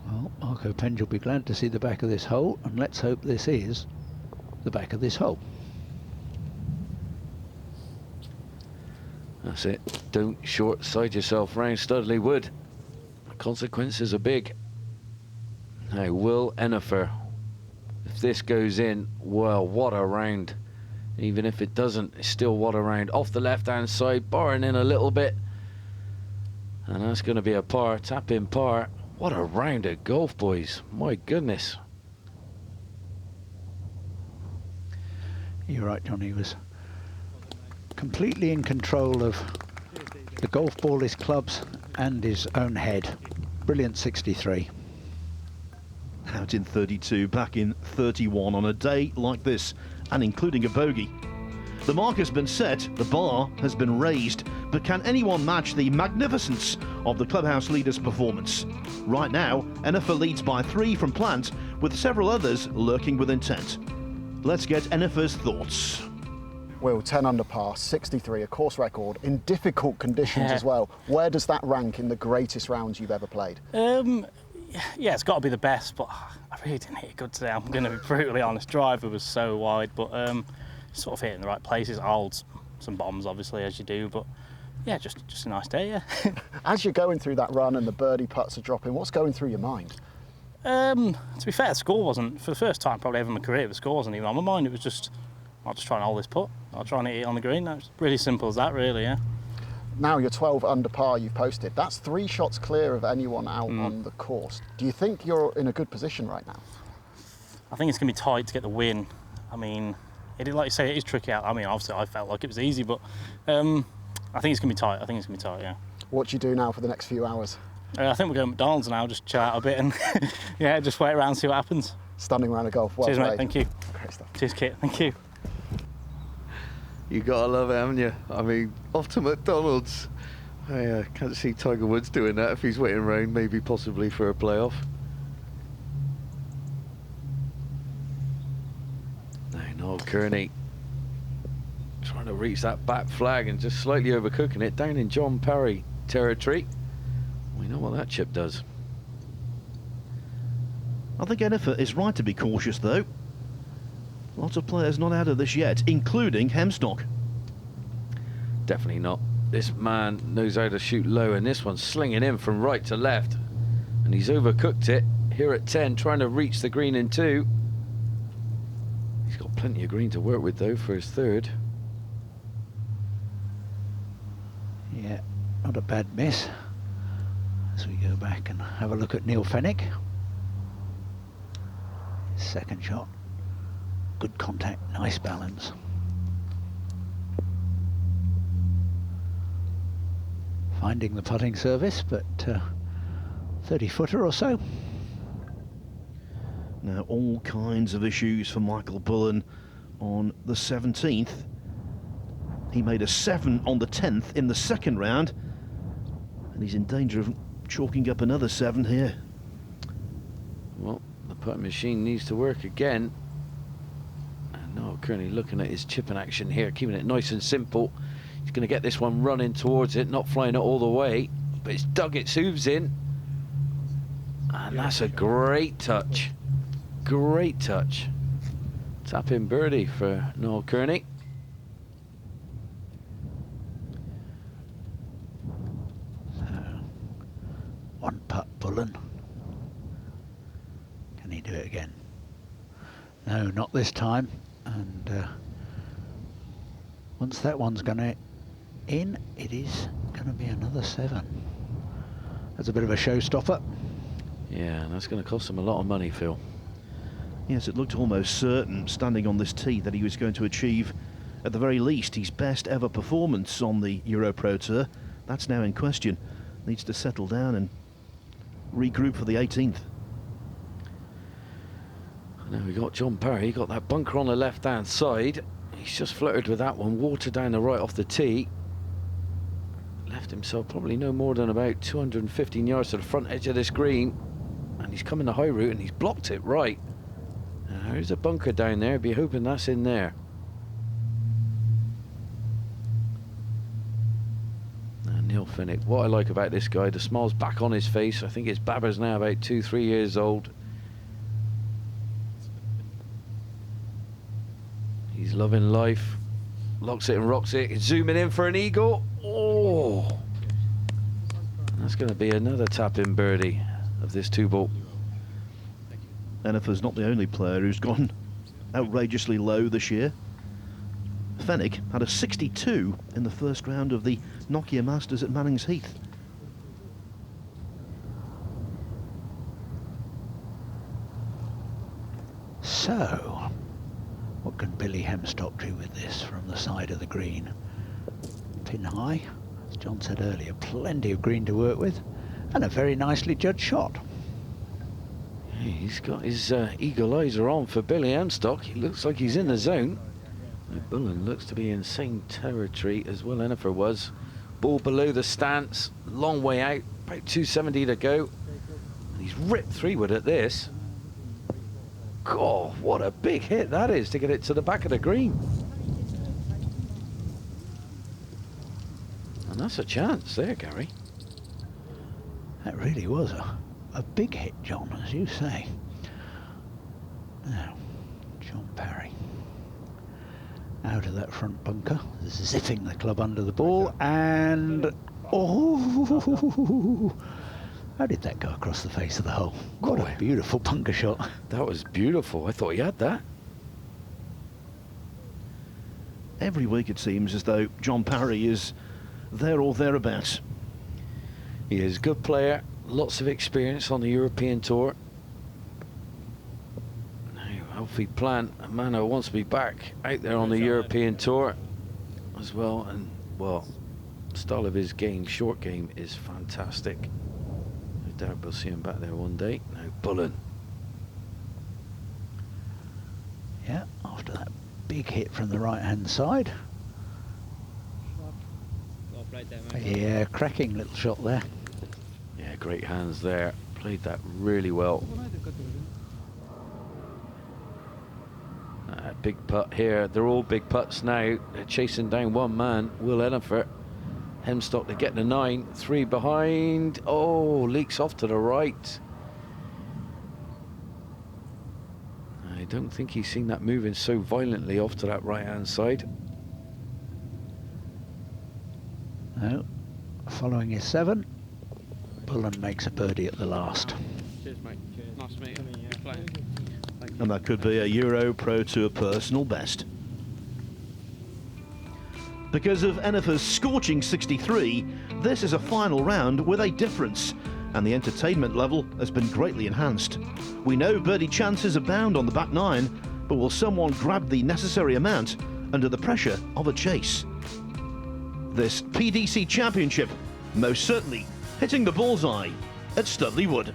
Well, Marco Penge will be glad to see the back of this hole, and let's hope this is the back of this hole. That's it. Don't short side yourself round Studley Wood. The consequences are big. Now, Will Enifer. If this goes in, well, what a round. Even if it doesn't, it's still what a round. Off the left-hand side, barring in a little bit. And that's going to be a par, tap in par. What a round at golf, boys. My goodness. You're right, John. He was completely in control of the golf ball, his clubs, and his own head. Brilliant 63. Out in 32, back in 31 on a day like this, and including a bogey. The mark has been set, the bar has been raised, but can anyone match the magnificence of the clubhouse leader's performance? Right now, Enifer leads by 3 from Plant, with several others lurking with intent. Let's get Enifer's thoughts. Will, 10 under par, 63, a course record, in difficult conditions as well. Where does that rank in the greatest rounds you've ever played? Yeah, it's got to be the best, but I really didn't hit it good today. I'm going to be brutally honest. Driver was so wide, but sort of hitting the right places. I hold some bombs, obviously, as you do, but yeah, just a nice day, yeah. As you're going through that run and the birdie putts are dropping, what's going through your mind? To be fair, the score wasn't, for the first time probably ever in my career, the score wasn't even on my mind. It was just, I'll just try and hold this putt. I'll try and hit it on the green. That's really simple as that, really, yeah. Now you're 12 under par you've posted. That's 3 shots clear of anyone out on the course. Do you think you're in a good position right now? I think it's going to be tight to get the win. I mean, like you say, it is tricky out. I mean, obviously I felt like it was easy, but I think it's going to be tight. I think it's going to be tight, yeah. What do you do now for the next few hours? I think we're going to McDonald's now, just chill out a bit and yeah, just wait around and see what happens. Stunning round of golf. Well Cheers, played. mate. Thank you. Great stuff. Cheers, Kit. Thank you. You gotta love it, haven't you? I mean, off to McDonald's. I can't see Tiger Woods doing that if he's waiting around, maybe possibly for a playoff. No, Noel Kearney trying to reach that back flag and just slightly overcooking it down in John Parry territory. We know what that chip does. I think Enifer is right to be cautious, though. Lots of players not out of this yet, including Hemstock. Definitely not. This man knows how to shoot low, and this one's slinging in from right to left. And he's overcooked it here at 10, trying to reach the green in 2. He's got plenty of green to work with, though, for his third. Yeah, not a bad miss. As we go back and have a look at Neil Fenwick. Second shot. Good contact, nice balance. Finding the putting service, but 30-footer or so. Now, all kinds of issues for Michael Bullen on the 17th. He made a 7 on the 10th in the second round, and he's in danger of chalking up another 7 here. Well, the putting machine needs to work again. And Noel currently looking at his chipping action here, keeping it nice and simple. He's going to get this one running towards it, not flying it all the way, but it's dug its hooves in. And that's a great touch. Great touch. Tap-in birdie for Noel Kearney. So, one putt, Bullen. Can he do it again? No, not this time. And once that one's going to in, it is going to be another 7. That's a bit of a showstopper. Yeah, and that's going to cost him a lot of money, Phil. Yes, it looked almost certain, standing on this tee, that he was going to achieve, at the very least, his best ever performance on the EuroPro Tour. That's now in question. Needs to settle down and regroup for the 18th. Now we got John Parry, got that bunker on the left-hand side. He's just flirted with that one, water down the right off the tee. Left himself probably no more than about 215 yards to the front edge of this green. And he's coming the high route and he's blocked it right. Now there's a bunker down there, be hoping that's in there. And Neil Fenwick, what I like about this guy, the smile's back on his face. I think his babber's now about 2-3 years old. He's loving life. Locks it and rocks it. Zooming in for an eagle. Oh! That's going to be another tap-in birdie of this 2-ball. Enifer's not the only player who's gone outrageously low this year. Fenwick had a 62 in the first round of the Nokia Masters at Mannings Heath. So, what can Billy Hemstock do with this from the side of the green? Pin high, as John said earlier, plenty of green to work with, and a very nicely judged shot. He's got his eagle eyes are on for Billy Hemstock. He looks like he's in the zone. Bullen looks to be in same territory as Will Enifer was. Ball below the stance, long way out, about 270 to go. And he's ripped 3-wood at this. God, what a big hit that is to get it to the back of the green. And that's a chance there, Gary. That really was a big hit, John, as you say. Now, John Parry. Out of that front bunker, zipping the club under the ball, and oh! How did that go across the face of the hole? What a beautiful bunker shot. That was beautiful. I thought he had that. Every week it seems as though John Parry is there or thereabouts. He is a good player, lots of experience on the European Tour. Now, Alfie Plant, a man who wants to be back out there on the European Tour as well. And, well, the style of his game, short game, is fantastic. No doubt we'll see him back there one day. Now, Bullen. Yeah, after that big hit from the right-hand side. Yeah, cracking little shot there. Yeah, great hands there. Played that really well. Big putt here. They're all big putts now. They're chasing down one man, Will Enifer. Hemstock to get the 9. 3 behind. Oh, leaks off to the right. I don't think he's seen that moving so violently off to that right-hand side. So, following his 7, Bullen makes a birdie at the last. Cheers, mate. Cheers. Nice to meet you. And that could be a Euro Pro Tour personal best. Because of Enifer's scorching 63, this is a final round with a difference, and the entertainment level has been greatly enhanced. We know birdie chances abound on the back 9, but will someone grab the necessary amount under the pressure of a chase? This PDC Championship most certainly hitting the bullseye at Studley Wood.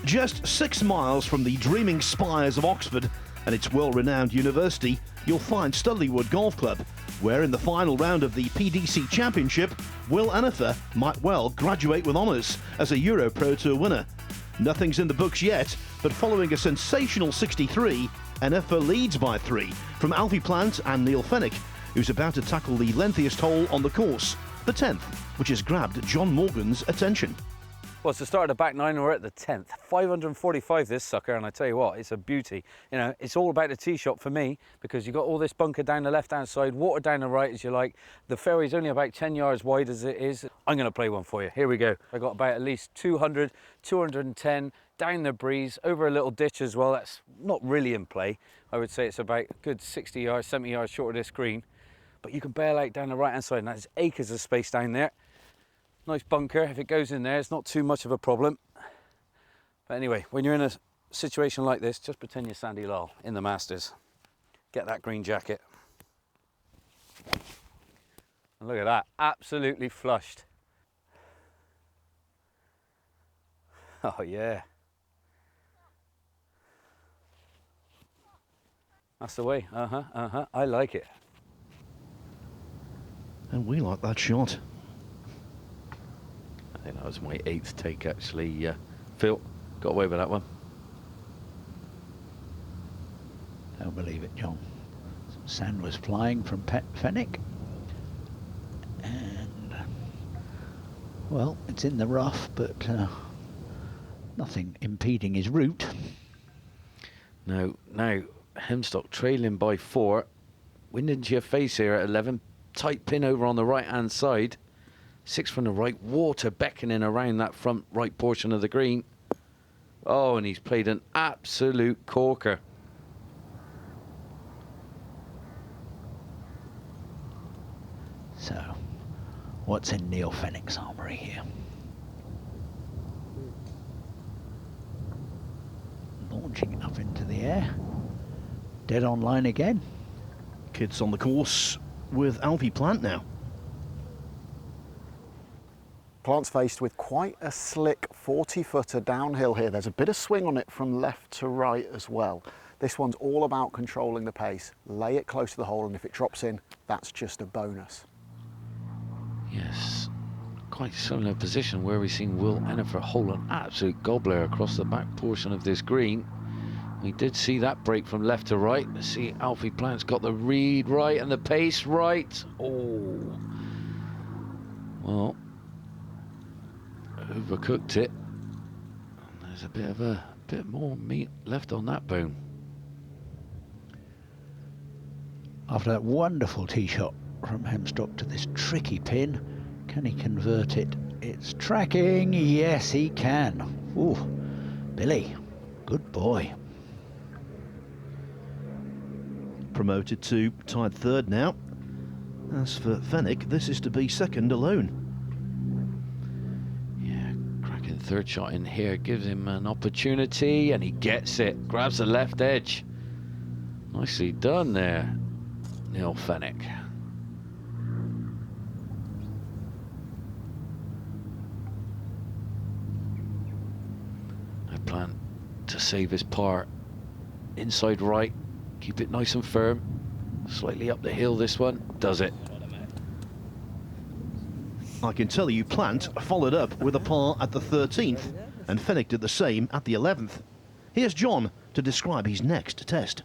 Just 6 miles from the dreaming spires of Oxford and its well-renowned university, you'll find Studley Wood Golf Club, where in the final round of the PDC Championship, Will Enifer might well graduate with honours as a Euro Pro Tour winner. Nothing's in the books yet, but following a sensational 63, Enifer leads by 3 from Alfie Plant and Neil Fenwick, who's about to tackle the lengthiest hole on the course, the 10th, which has grabbed John Morgan's attention. Well, it's the start of the back 9, we're at the 10th. 545 this sucker, and I tell you what, it's a beauty. You know, it's all about the tee shot for me, because you've got all this bunker down the left-hand side, water down the right as you like. The fairway's only about 10 yards wide as it is. I'm going to play one for you. Here we go. I got about at least 200, 210, down the breeze, over a little ditch as well. That's not really in play. I would say it's about a good 60 yards, 70 yards short of this green. But you can bail out down the right-hand side, and there's acres of space down there. Nice bunker. If it goes in there, it's not too much of a problem. But anyway, when you're in a situation like this, just pretend you're Sandy Lyle in the Masters. Get that green jacket. And look at that, absolutely flushed. Oh yeah. That's the way. I like it. And we like that shot. I think that was my 8th take actually. Phil got away with that one. Don't believe it, John. Some sand was flying from Fenwick. And, well, it's in the rough, but nothing impeding his route. No, now Hemstock trailing by 4. Wind into your face here at 11. Tight pin over on the right-hand side. 6 from the right, water beckoning around that front right portion of the green. Oh, and he's played an absolute corker. So, what's in Neil Fenwick's armoury here? Launching it up into the air. Dead on line again. Kids on the course with Alfie Plant now. Plant's faced with quite a slick 40-footer downhill here. There's a bit of swing on it from left to right as well. This one's all about controlling the pace. Lay it close to the hole, and if it drops in, that's just a bonus. Yes, quite a similar position where we've seen Will Enifer hole an absolute gobbler across the back portion of this green. We did see that break from left to right. Let's see, Alfie Plant's got the read right and the pace right. Oh, well, overcooked it. There's a bit more meat left on that bone. After that wonderful tee shot from Hemstock to this tricky pin, can he convert it? It's tracking. Yes, he can. Ooh, Billy, good boy. Promoted to tied 3rd now. As for Fenwick, this is to be 2nd alone. 3rd shot in here gives him an opportunity, and he gets it. Grabs the left edge. Nicely done there, Neil Fenwick. I plan to save his par. Inside right, keep it nice and firm. Slightly up the hill this one, does it. I can tell you Plant followed up with a par at the 13th, and Fenwick did the same at the 11th. Here's John to describe his next test.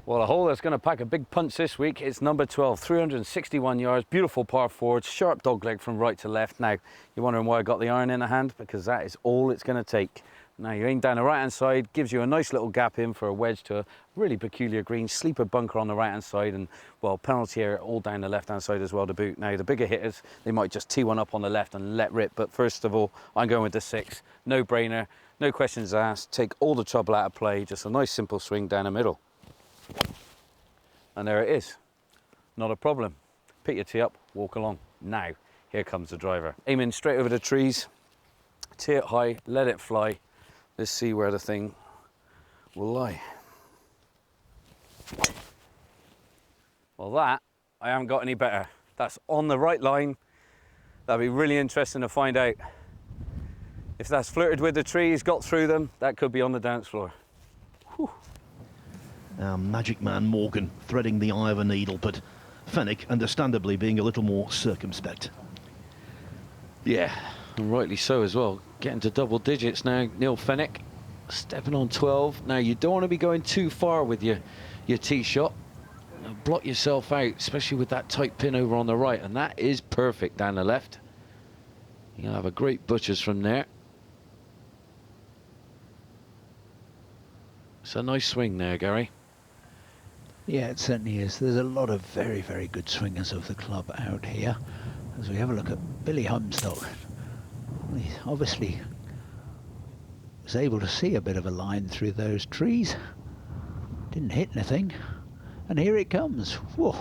Well, a hole that's going to pack a big punch this week, it's number 12, 361 yards, beautiful par forward, sharp dogleg from right to left. Now, you're wondering why I got the iron in the hand? Because that is all it's going to take. Now, you aim down the right-hand side, gives you a nice little gap in for a wedge to a really peculiar green, sleeper bunker on the right-hand side, and, well, penalty area all down the left-hand side as well to boot. Now, the bigger hitters, they might just tee one up on the left and let rip, but first of all, I'm going with the 6. No-brainer, no questions asked, take all the trouble out of play, just a nice simple swing down the middle. And there it is, not a problem. Pick your tee up, walk along. Now, here comes the driver. Aiming straight over the trees, tee it high, let it fly. Let's see where the thing will lie. Well, that, I haven't got any better. That's on the right line. That'll be really interesting to find out. If that's flirted with the trees, got through them, that could be on the dance floor. Whew. Our magic man Morgan threading the eye of a needle, but Fenwick understandably being a little more circumspect. Yeah, and rightly so as well. Getting to double digits now, Neil Fenwick stepping on 12. Now, you don't want to be going too far with your tee shot. Block yourself out, especially with that tight pin over on the right, and that is perfect down the left. You'll have a great butchers from there. It's a nice swing there, Gary. Yeah, it certainly is. There's a lot of very, very good swingers of the club out here. As we have a look at Billy Humstock, he obviously was able to see a bit of a line through those trees. Didn't hit anything. And here it comes. Whoa.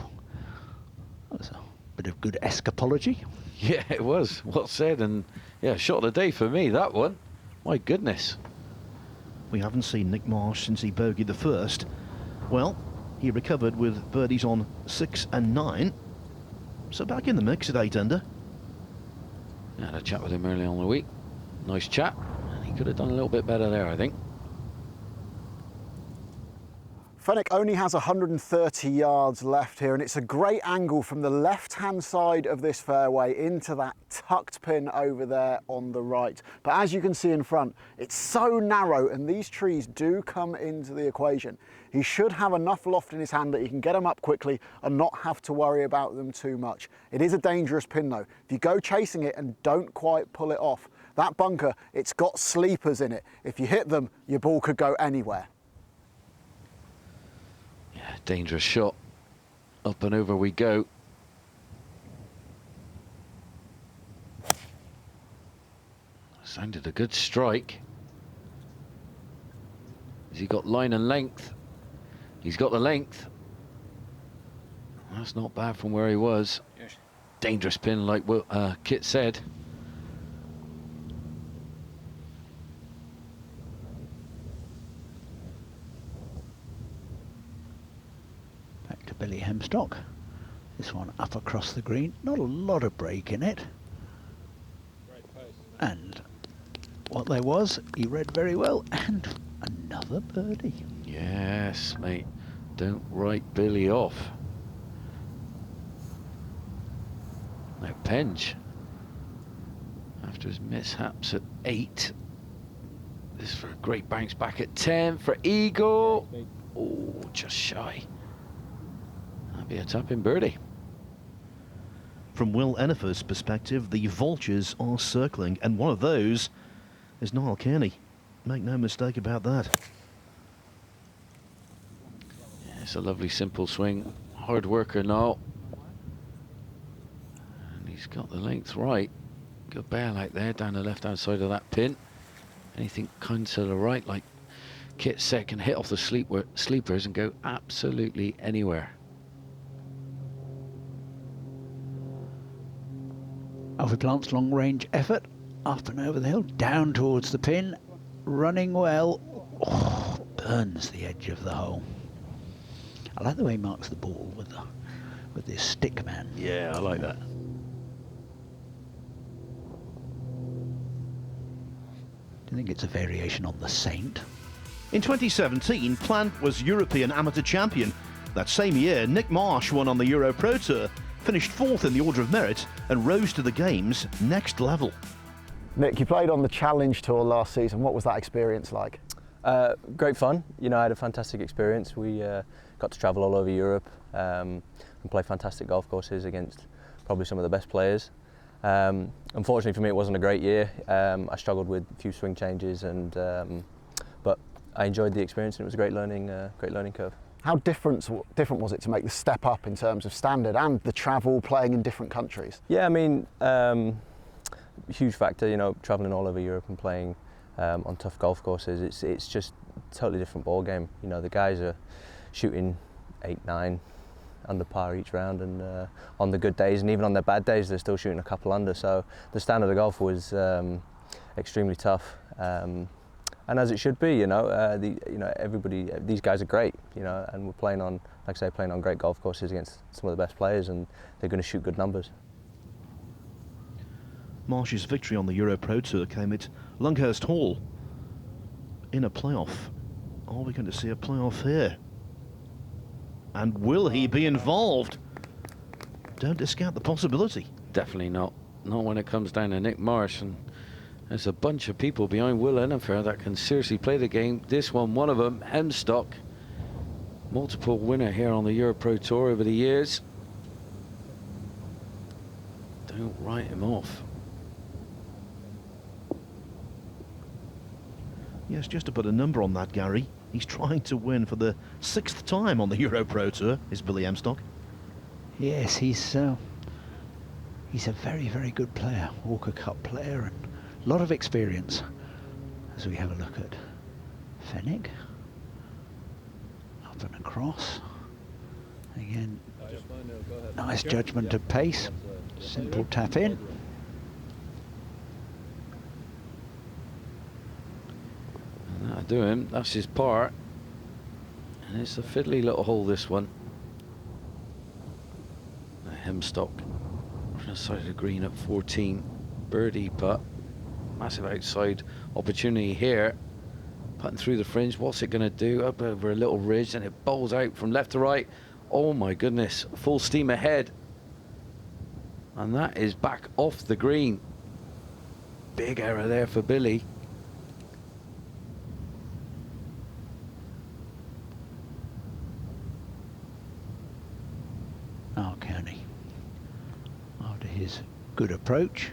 That was a bit of good escapology. Yeah, it was. Well said. And yeah, shot of the day for me, that one. My goodness. We haven't seen Nick Marsh since he bogeyed the first. Well, he recovered with birdies on 6 and 9. So back in the mix at 8 under. I had a chat with him early on in the week. Nice chat. And he could have done a little bit better there, I think. Fenwick only has 130 yards left here, and it's a great angle from the left-hand side of this fairway into that tucked pin over there on the right. But as you can see in front, it's so narrow, and these trees do come into the equation. He should have enough loft in his hand that he can get them up quickly and not have to worry about them too much. It is a dangerous pin though. If you go chasing it and don't quite pull it off, that bunker, it's got sleepers in it. If you hit them, your ball could go anywhere. Yeah, dangerous shot. Up and over we go. Sounded a good strike. Has he got line and length? He's got the length. That's not bad from where he was. Yes. Dangerous pin, like Kit said. Back to Billy Hemstock. This one up across the green. Not a lot of break in it. And what there was, he read very well. And another birdie. Yes, mate. Don't write Billy off. Now Penge, after his mishaps at 8, this is for a great bounce back at 10 for eagle. Oh, just shy. That'd be a tapping birdie. From Will Ennifer's perspective, the vultures are circling, and one of those is Niall Kearney. Make no mistake about that. Yeah, it's a lovely simple swing. Hard worker now. And he's got the length right. Good bail out there down the left-hand side of that pin. Anything kind to the right, like Kit said, can hit off the sleepers and go absolutely anywhere. Alfie Plant's long-range effort, up and over the hill, down towards the pin, running well. Oh, burns the edge of the hole. I like the way he marks the ball with this stick man. Yeah, I like that. Do you think it's a variation on the Saint? In 2017, Plant was European Amateur Champion. That same year, Nick Marsh won on the EuroPro Tour, finished 4th in the Order of Merit, and rose to the game's next level. Nick, you played on the Challenge Tour last season. What was that experience like? Great fun. You know, I had a fantastic experience. We got got to travel all over Europe and play fantastic golf courses against probably some of the best players. Unfortunately for me, it wasn't a great year. I struggled with a few swing changes, but I enjoyed the experience, and it was a great learning curve. How different was it to make the step up in terms of standard and the travel, playing in different countries? Yeah, I mean, huge factor, you know, travelling all over Europe and playing on tough golf courses. It's just a totally different ball game. You know, the guys are shooting 8, 9 under par each round, and on the good days and even on their bad days, they're still shooting a couple under. So the standard of golf was extremely tough. And as it should be, you know, everybody, these guys are great, you know, and we're playing on, like I say, playing on great golf courses against some of the best players, and they're going to shoot good numbers. Marsh's victory on the EuroPro Tour came at Lunghurst Hall in a playoff. Are we going to see a playoff here? And will he be involved? Don't discount the possibility. Definitely not. Not when it comes down to Nick Marsh. And there's a bunch of people behind Will Ennefer that can seriously play the game. This one of them, Hemstock, multiple winner here on the EuroPro Tour over the years. Don't write him off. Yes, just to put a number on that, Gary, he's trying to win for the 6th time on the EuroPro Tour, is Billy Hemstock. Yes, he's a very, very good player, Walker Cup player, and a lot of experience. As we have a look at Fenwick, up and across. Again, nice judgment of pace, simple tap in. And that'll do him, that's his par. And it's a fiddly little hole, this one. Hemstock on the side of the green at 14, birdie putt, massive outside opportunity here, putting through the fringe. What's it going to do? Up over a little ridge, and it bowls out from left to right. Oh my goodness, full steam ahead, and that is back off the green. Big error there for Billy. Oh, Kearney, after his good approach,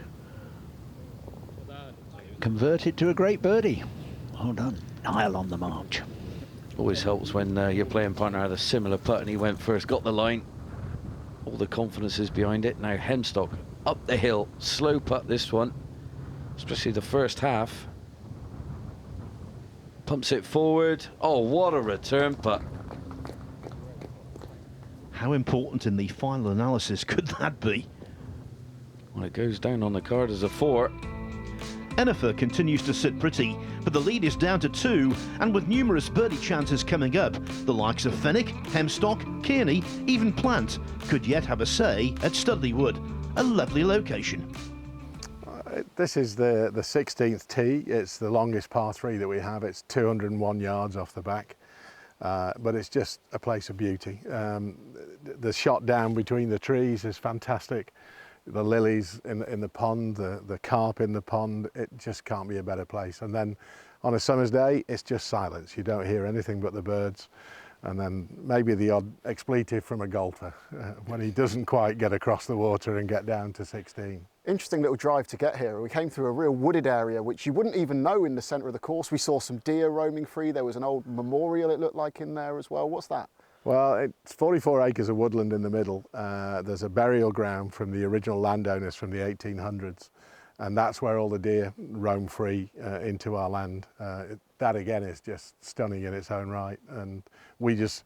converted to a great birdie. Well done, Niall on the march. Always helps when your playing partner had a similar putt and he went first, got the line. All the confidence is behind it. Now Hemstock up the hill, slow putt this one, especially the first half. Pumps it forward. Oh, what a return putt. How important in the final analysis could that be? Well, it goes down on the card as a 4. Ennefer continues to sit pretty, but the lead is down to 2, and with numerous birdie chances coming up, the likes of Fenwick, Hemstock, Kearney, even Plant could yet have a say at Studley Wood, a lovely location. This is the 16th tee. It's the longest par 3 that we have. It's 201 yards off the back. But it's just a place of beauty. The shot down between the trees is fantastic. The lilies in the pond, the carp in the pond, it just can't be a better place. And then on a summer's day, it's just silence. You don't hear anything but the birds. And then maybe the odd expletive from a golfer when he doesn't quite get across the water and get down to 16. Interesting little drive to get here. We came through a real wooded area, which you wouldn't even know in the centre of the course. We saw some deer roaming free. There was an old memorial, it looked like, in there as well. What's that? Well, it's 44 acres of woodland in the middle. There's a burial ground from the original landowners from the 1800s. And that's where all the deer roam free into our land. That again is just stunning in its own right. And we just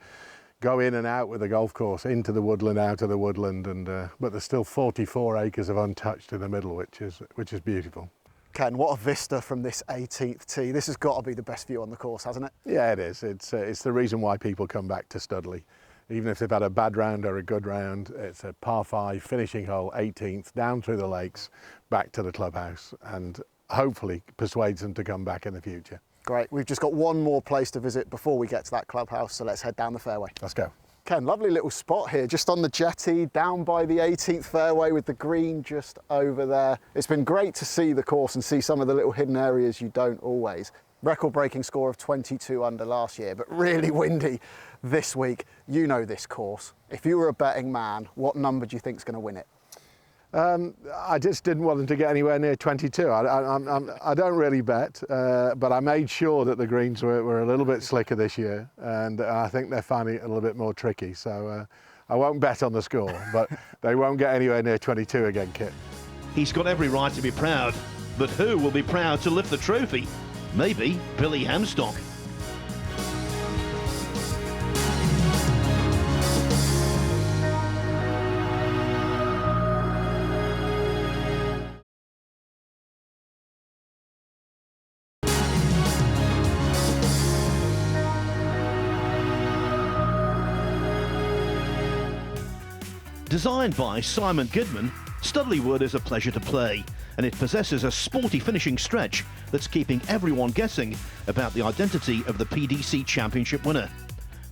go in and out with the golf course, into the woodland, out of the woodland, and but there's still 44 acres of untouched in the middle, which is beautiful. Ken, what a vista from this 18th tee. This has got to be the best view on the course, hasn't it? Yeah, it is. It's the reason why people come back to Studley. Even if they've had a bad round or a good round, it's a par 5 finishing hole, 18th, down through the lakes, back to the clubhouse, and hopefully persuades them to come back in the future. Great. We've just got one more place to visit before we get to that clubhouse, so let's head down the fairway. Let's go. Ken, lovely little spot here, just on the jetty, down by the 18th fairway with the green just over there. It's been great to see the course and see some of the little hidden areas you don't always. Record-breaking score of 22 under last year, but really windy this week. You know this course. If you were a betting man, what number do you think is going to win it? I just didn't want them to get anywhere near 22. I don't really bet, but I made sure that the greens were a little bit slicker this year, and I think they're finding it a little bit more tricky. So I won't bet on the score, but they won't get anywhere near 22 again, Kit. He's got every right to be proud, but who will be proud to lift the trophy? Maybe Billy Hamstock. Designed by Simon Goodman, Studley Wood is a pleasure to play, and it possesses a sporty finishing stretch that's keeping everyone guessing about the identity of the PDC Championship winner.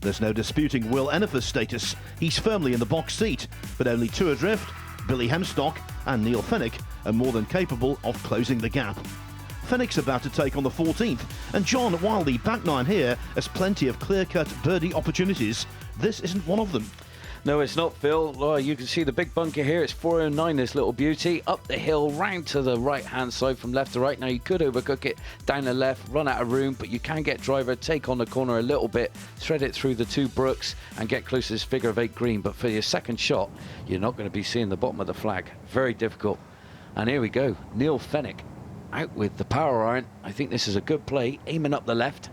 There's no disputing Will Ennifer's status. He's firmly in the box seat, but only two adrift, Billy Hamstock and Neil Fenwick, are more than capable of closing the gap. Fenwick's about to take on the 14th, and John, while the back nine here has plenty of clear-cut birdie opportunities, this isn't one of them. No, it's not, Phil. Oh, you can see the big bunker here. It's 409, this little beauty. Up the hill, round to the right-hand side from left to right. Now, you could overcook it down the left, run out of room, but you can get driver, take on the corner a little bit, thread it through the two brooks, and get close to this figure of 8 green. But for your second shot, you're not going to be seeing the bottom of the flag. Very difficult. And here we go. Neil Fenwick out with the power iron. I think this is a good play, aiming up the left.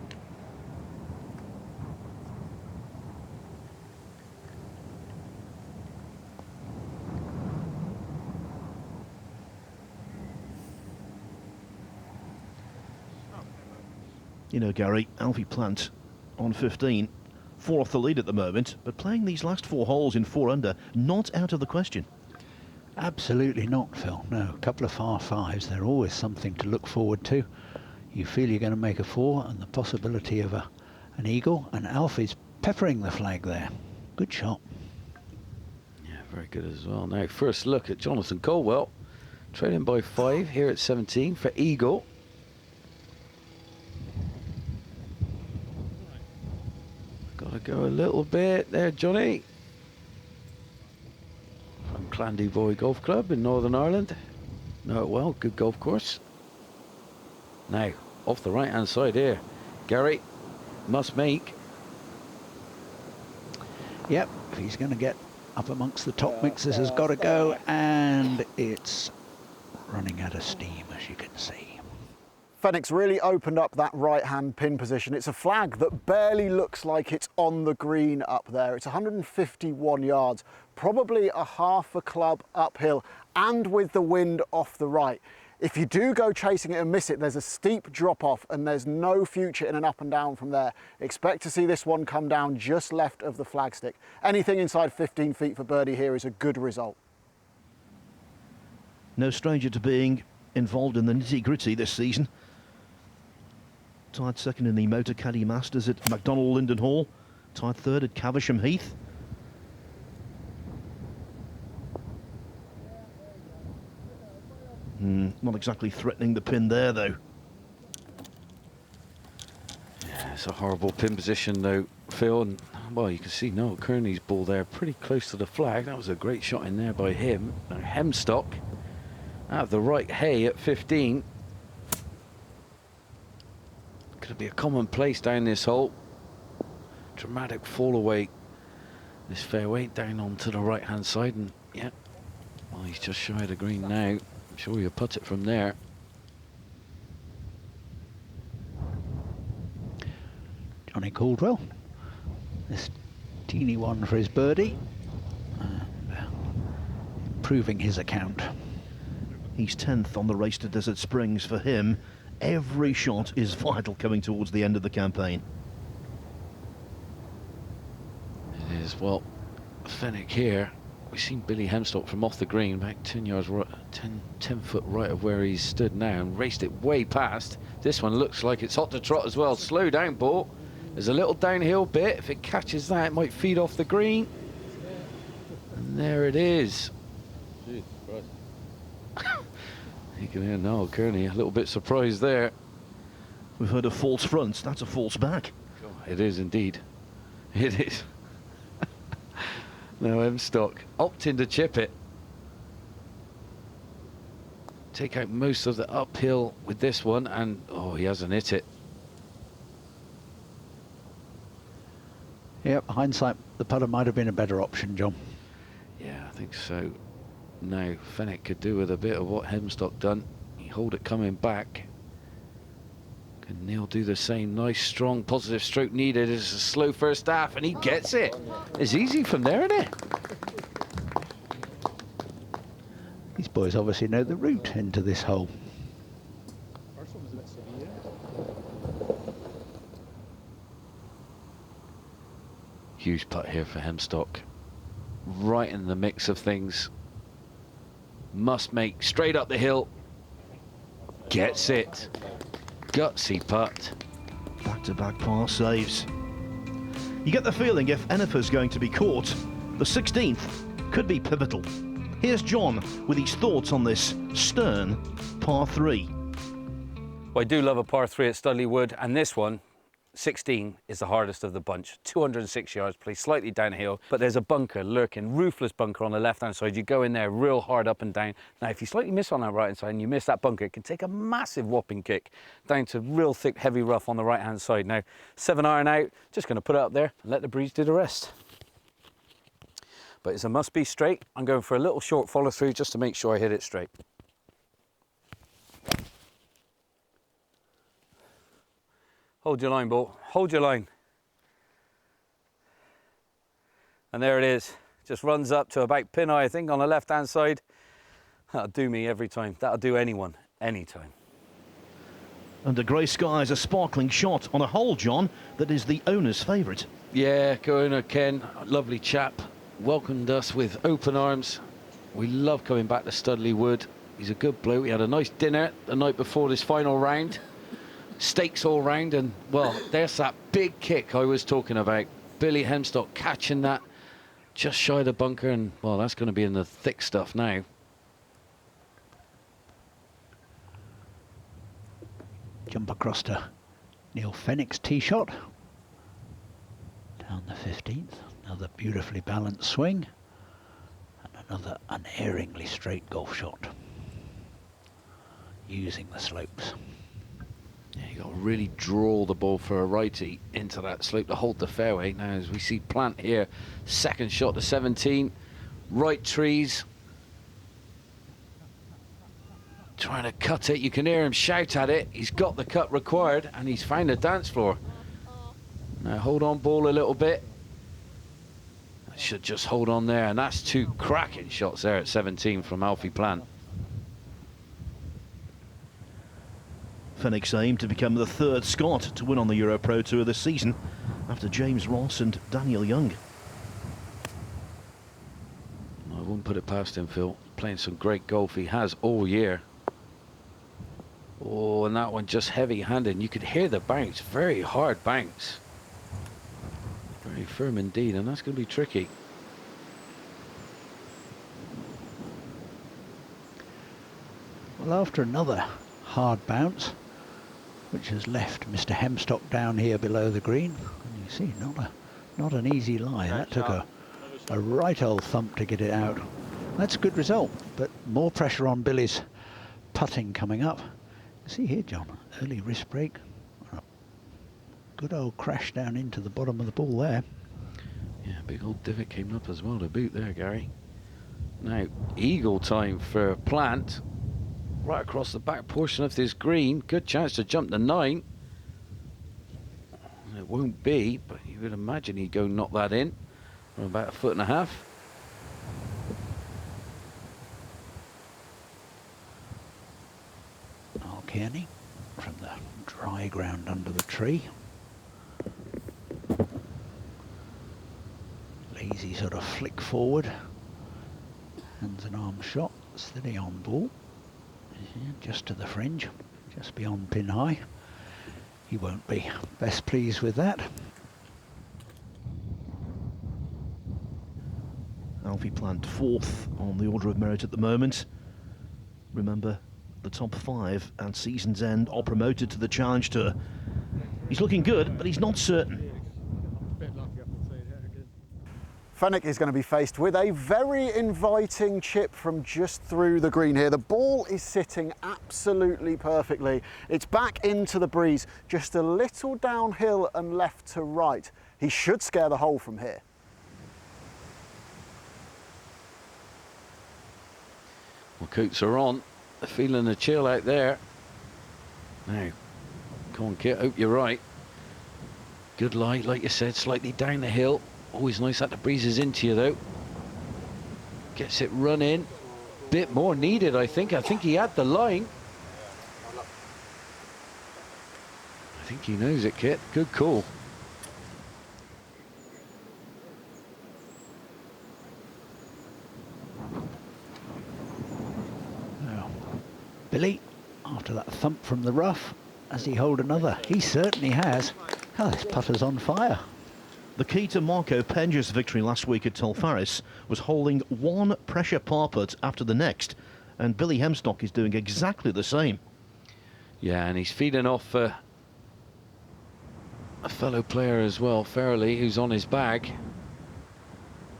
You know, Gary, Alfie Plant on 15, 4 off the lead at the moment, but playing these last 4 holes in 4 under, not out of the question. Absolutely not, Phil. No, a couple of par fives, they're always something to look forward to. You feel you're going to make a 4 and the possibility of an eagle, and Alfie's peppering the flag there. Good shot. Yeah, very good as well. Now, first look at Jonathan Colwell, trailing by 5 here at 17 for eagle. Got to go a little bit there, Johnny. From Clandy Golf Club in Northern Ireland. Know it well, good golf course. Now, off the right-hand side here, Gary must make. Yep, if he's going to get up amongst the top mixes, has got to go, and it's running out of steam, as you can see. Fenwick's really opened up that right-hand pin position. It's a flag that barely looks like it's on the green up there. It's 151 yards, probably a half a club uphill, and with the wind off the right. If you do go chasing it and miss it, there's a steep drop-off and there's no future in an up and down from there. Expect to see this one come down just left of the flagstick. Anything inside 15 feet for birdie here is a good result. No stranger to being involved in the nitty-gritty this season. Tied second in the Motor Caddy Masters at McDonnell Linden Hall. Tied third at Caversham Heath. Not exactly threatening the pin there, though. Yeah, it's a horrible pin position, though, Phil. And, well, you can see Noel Kearney's ball there, pretty close to the flag. That was a great shot in there by him. Now, Hemstock out of the right hay at 15. Could be a common place down this hole. Dramatic fall away this fairway down onto the right hand side, and yeah, well, he's just shy of the green now. I'm sure you'll putt it from there. Johnny Caldwell, this teeny one for his birdie, and improving his account. He's 10th on the race to Desert Springs. For him, every shot is vital coming towards the end of the campaign. It is. Well, Fenwick here, we've seen Billy Hemstock from off the green back 10 yards right, 10 foot right of where he's stood now, and raced it way past. This one looks like it's hot to trot as well. Slow down, ball. There's a little downhill bit. If it catches that, it might feed off the green. And there it is. Jeez, You can hear Noel Kearney a little bit surprised there. We've heard of false fronts, that's a false back. It is indeed. It is. No, Hemstock opting to chip it. Take out most of the uphill with this one, and oh, he hasn't hit it. Yep, hindsight, the putter might have been a better option, John. Yeah, I think so. Now, Fenwick could do with a bit of what Hemstock done. He hold it coming back. Can Neil do the same? Nice, strong, positive stroke needed. It's a slow first half, and he gets it. It's easy from there, isn't it? These boys obviously know the route into this hole. Huge putt here for Hemstock. Right in the mix of things. Must make straight up the hill. Gets it. Gutsy putt. Back-to-back par saves. You get the feeling if Enifer's going to be caught, the 16th could be pivotal. Here's John with his thoughts on this stern par 3. Well, I do love a par 3 at Studley Wood, and this one, 16, is the hardest of the bunch. 206 yards, plays slightly downhill, but there's a bunker lurking, roofless bunker on the left-hand side. You go in there real hard up and down. Now, if you slightly miss on that right-hand side and you miss that bunker, it can take a massive whopping kick down to real thick, heavy rough on the right-hand side. Now, 7-iron out, just going to put it up there and let the breeze do the rest. But it's a must-be straight. I'm going for a little short follow-through just to make sure I hit it straight. Hold your line, ball. Hold your line. And there it is. Just runs up to about pin high, I think, on the left-hand side. That'll do me every time. That'll do anyone, anytime. Under grey skies, a sparkling shot on a hole, John, that is the owner's favourite. Yeah, co-owner Ken, lovely chap, welcomed us with open arms. We love coming back to Studley Wood. He's a good bloke. We had a nice dinner the night before this final round. Steaks all round, and well, there's that big kick I was talking about. Billy Hemstock catching that just shy of the bunker, and well, that's going to be in the thick stuff now. Jump across to Neil Fenwick's tee shot. Down the 15th, another beautifully balanced swing, and another unerringly straight golf shot, using the slopes. Yeah, you got to really draw the ball for a righty into that slope to hold the fairway. Now, as we see Plant here, second shot to 17, right trees, trying to cut it. You can hear him shout at it. He's got the cut required, and he's found the dance floor. Now, hold on ball a little bit. I should just hold on there, and that's two cracking shots there at 17 from Alfie Plant. Fenwick's aim to become the third Scot to win on the EuroPro Tour this season, after James Ross and Daniel Young. I wouldn't put it past him, Phil. Playing some great golf he has all year. Oh, and that one just heavy-handed. You could hear the bounce, very hard bounce. Very firm indeed, and that's going to be tricky. Well, after another hard bounce, which has left Mr. Hemstock down here below the green, and you see, not an easy lie. That took a right old thump to get it out. That's a good result, but more pressure on Billy's putting coming up. See here, John, early wrist break. Good old crash down into the bottom of the ball there. Yeah, big old divot came up as well to boot there, Gary. Now, eagle time for Plant. Right across the back portion of this green. Good chance to jump the 9. It won't be, but you would imagine he'd go knock that in from about 1.5 foot. Kearney from the dry ground under the tree. Lazy sort of flick forward. Hands and arm shot, steady on ball. Just to the fringe, just beyond pin high. He won't be best pleased with that. Alfie Plant 4th on the order of merit at the moment. Remember, the top 5 at season's end are promoted to the Challenge Tour. He's looking good, but he's not certain. Fenwick is going to be faced with a very inviting chip from just through the green here. The ball is sitting absolutely perfectly. It's back into the breeze, just a little downhill and left to right. He should scare the hole from here. Well, Coots are on. They're feeling the chill out there. Now, come on, Kit, hope you're right. Good lie, like you said, slightly down the hill. Always nice that the breeze is into you, though. Gets it running. Bit more needed, I think. I think he had the line. I think he knows it, Kit. Good call. Now, Billy, after that thump from the rough, has he hold another? He certainly has. Oh, this putter's on fire. The key to Marco Penja's victory last week at Telfaris was holding one pressure par putt after the next, and Billy Hemstock is doing exactly the same. Yeah, and he's feeding off a fellow player as well, Fairley, who's on his bag.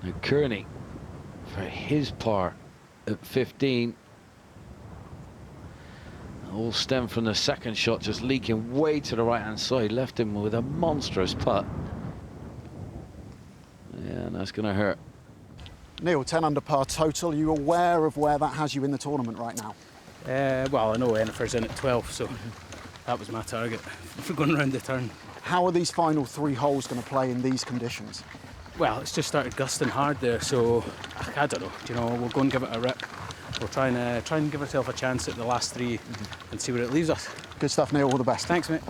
Now Kearney, for his par at 15. All stemmed from the second shot, just leaking way to the right-hand side, left him with a monstrous putt. Yeah, and that's going to hurt. Neil, 10 under par total. Are you aware of where that has you in the tournament right now? Well, I know Ennifer's in at 12, so that was my target for going around the turn. How are these final 3 holes going to play in these conditions? Well, it's just started gusting hard there, so I don't know. You know, we'll go and give it a rip. We'll try and give ourselves a chance at the last 3 and see where it leaves us. Good stuff, Neil. All the best. Thanks, mate.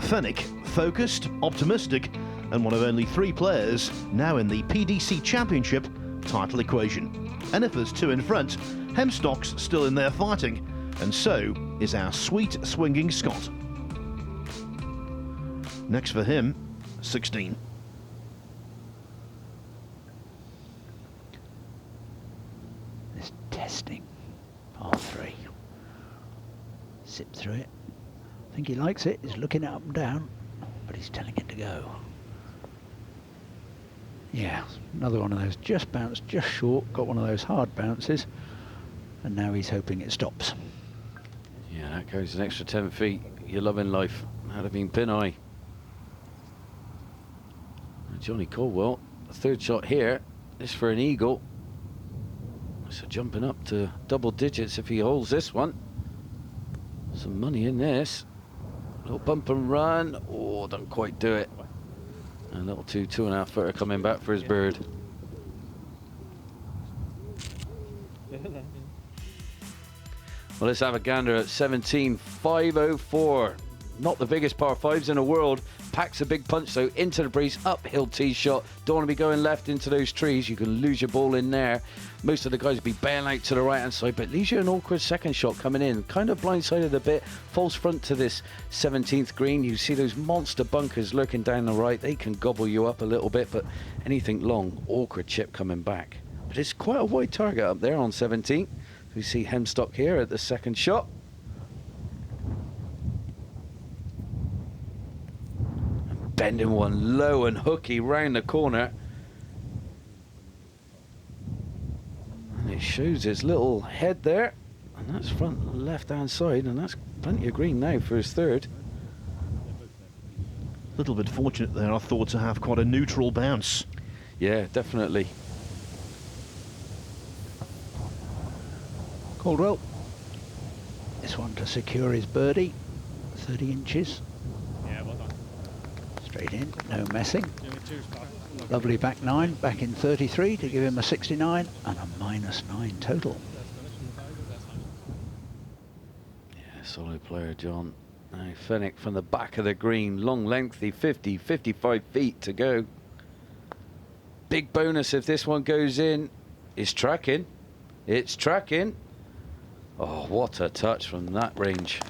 Fenwick, focused, optimistic, and one of only 3 players now in the PDC Championship title equation. Ennifer's 2 in front, Hemstock's still in there fighting, and so is our sweet swinging Scot. Next for him, 16. This testing, par 3. Zip through it. I think he likes it. He's looking up and down, but he's telling it to go. Yeah, another one of those, just bounced, just short, got one of those hard bounces, and now he's hoping it stops. Yeah, that goes an extra 10 feet. You're loving life. That'd have been pin eye. Johnny Caldwell, the 3rd shot here, this for an eagle. So jumping up to double digits if he holds this one. Some money in this. Little bump and run. Oh, don't quite do it. And a little 2.5 footer coming back for his bird. Well, let's have a gander at 17, 504. Not the biggest par 5s in the world. Packs a big punch though into the breeze, uphill tee shot. Don't want to be going left into those trees. You can lose your ball in there. Most of the guys will be bailing out to the right hand side, but leaves you an awkward second shot coming in. Kind of blindsided a bit. False front to this 17th green. You see those monster bunkers lurking down the right. They can gobble you up a little bit, but anything long, awkward chip coming back. But it's quite a wide target up there on 17th. We see Hemstock here at the second shot. Bending one low and hooky round the corner. And it shows his little head there. And that's front left-hand side, and that's plenty of green now for his 3rd. A little bit fortunate there, I thought, to have quite a neutral bounce. Yeah, definitely. Caldwell, this one to secure his birdie, 30 inches. Yeah, well done. Straight in, no messing. Lovely back 9, back in 33 to give him a 69 and a -9 total. Yeah, solid player, John. Now Fenwick from the back of the green, long lengthy, 50, 55 feet to go. Big bonus if this one goes in. It's tracking. It's tracking. Oh, what a touch from that range.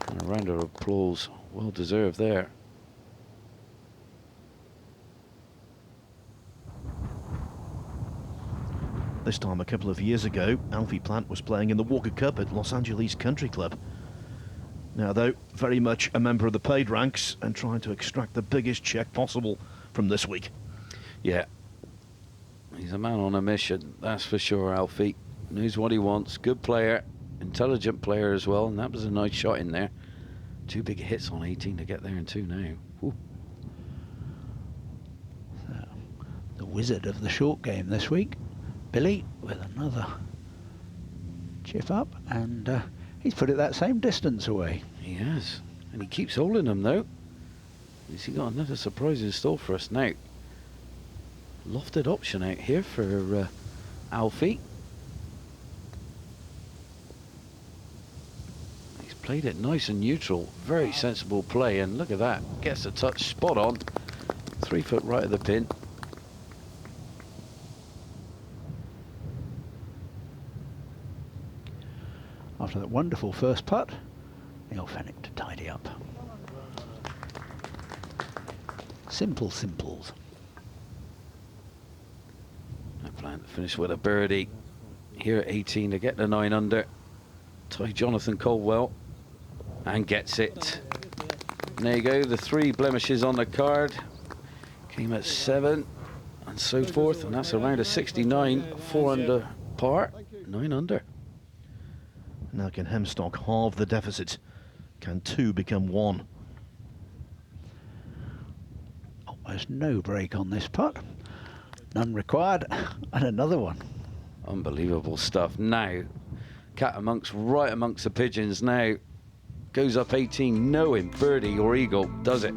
And a round of applause. Well deserved there. This time a couple of years ago, Alfie Plant was playing in the Walker Cup at Los Angeles Country Club. Now though, very much a member of the paid ranks and trying to extract the biggest cheque possible from this week. Yeah, he's a man on a mission, that's for sure. Alfie knows what he wants, good player, intelligent player as well, and that was a nice shot in there. 2 big hits on 18 to get there in 2 now. Ooh. So, the wizard of the short game this week, Billy, with another chip up, and he's put it that same distance away. He has, and he keeps holding them though. Has he got another surprise in store for us now? Lofted option out here for Alfie. He's played it nice and neutral, very sensible play, and look at that, gets the touch spot on. 3 foot right of the pin. After that wonderful first putt, Neil Fenwick to tidy up. Simple simples. I plan to finish with a birdie here at 18 to get the 9 under. Tie Jonathan Caldwell, and gets it. And there you go, the 3 blemishes on the card. Came at 7 and so forth, and that's around a 69, 4 under par, 9 under. Now can Hemstock halve the deficit? Can 2 become 1? Almost no break on this putt. None required, and another one. Unbelievable stuff. Now, cat amongst, right amongst the pigeons now. Goes up 18, knowing birdie or eagle, does it?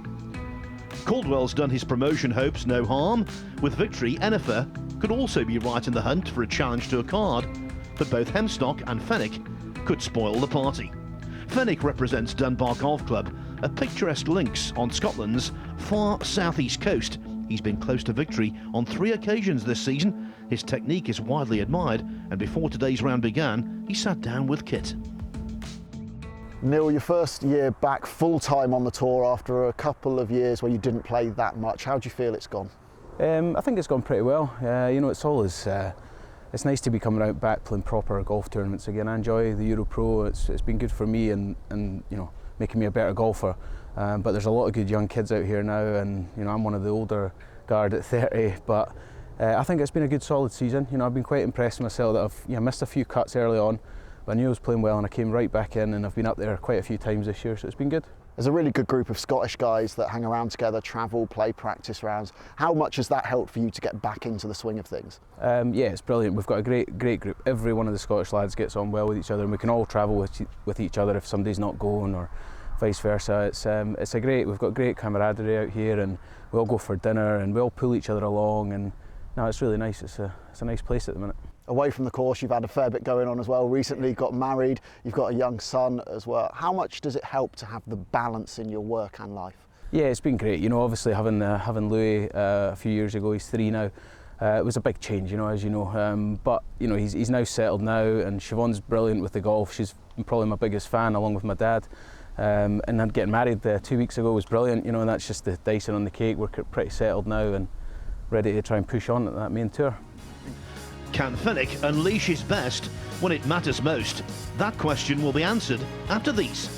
Caldwell's done his promotion hopes no harm. With victory, Enifer could also be right in the hunt for a challenge to a card, but both Hemstock and Fenwick could spoil the party. Fenwick represents Dunbar Golf Club, a picturesque links on Scotland's far southeast coast. He's been close to victory on 3 occasions this season. His technique is widely admired, and before today's round began, he sat down with Kit. Neil, your first year back full-time on the tour after a couple of years where you didn't play that much. How do you feel it's gone? I think it's gone pretty well. You know, it's nice to be coming out back playing proper golf tournaments again. I enjoy the EuroPro. It's been good for me and you know, making me a better golfer. But there's a lot of good young kids out here now, and you know, I'm one of the older guard at 30. But I think it's been a good solid season. You know, I've been quite impressed with myself that I've missed a few cuts early on, but I knew I was playing well and I came right back in, and I've been up there quite a few times this year, so it's been good. There's a really good group of Scottish guys that hang around together, travel, play practice rounds. How much has that helped for you to get back into the swing of things? Yeah, it's brilliant. We've got a great group. Every one of the Scottish lads gets on well with each other, and we can all travel with each other if somebody's not going, or vice versa. We've got great camaraderie out here, and we all go for dinner and we all pull each other along, and no, it's really nice. It's a nice place at the minute. Away from the course, you've had a fair bit going on as well. Recently got married, you've got a young son as well. How much does it help to have the balance in your work and life? Yeah, it's been great. You know, obviously having Louis a few years ago, he's 3 now. It was a big change, you know, as you know. But you know, he's now settled now, and Siobhan's brilliant with the golf. She's probably my biggest fan, along with my dad. And then getting married 2 weeks ago was brilliant, you know, and that's just the icing on the cake. We're pretty settled now and ready to try and push on at that main tour. Can Fenwick unleash his best when it matters most? That question will be answered after these.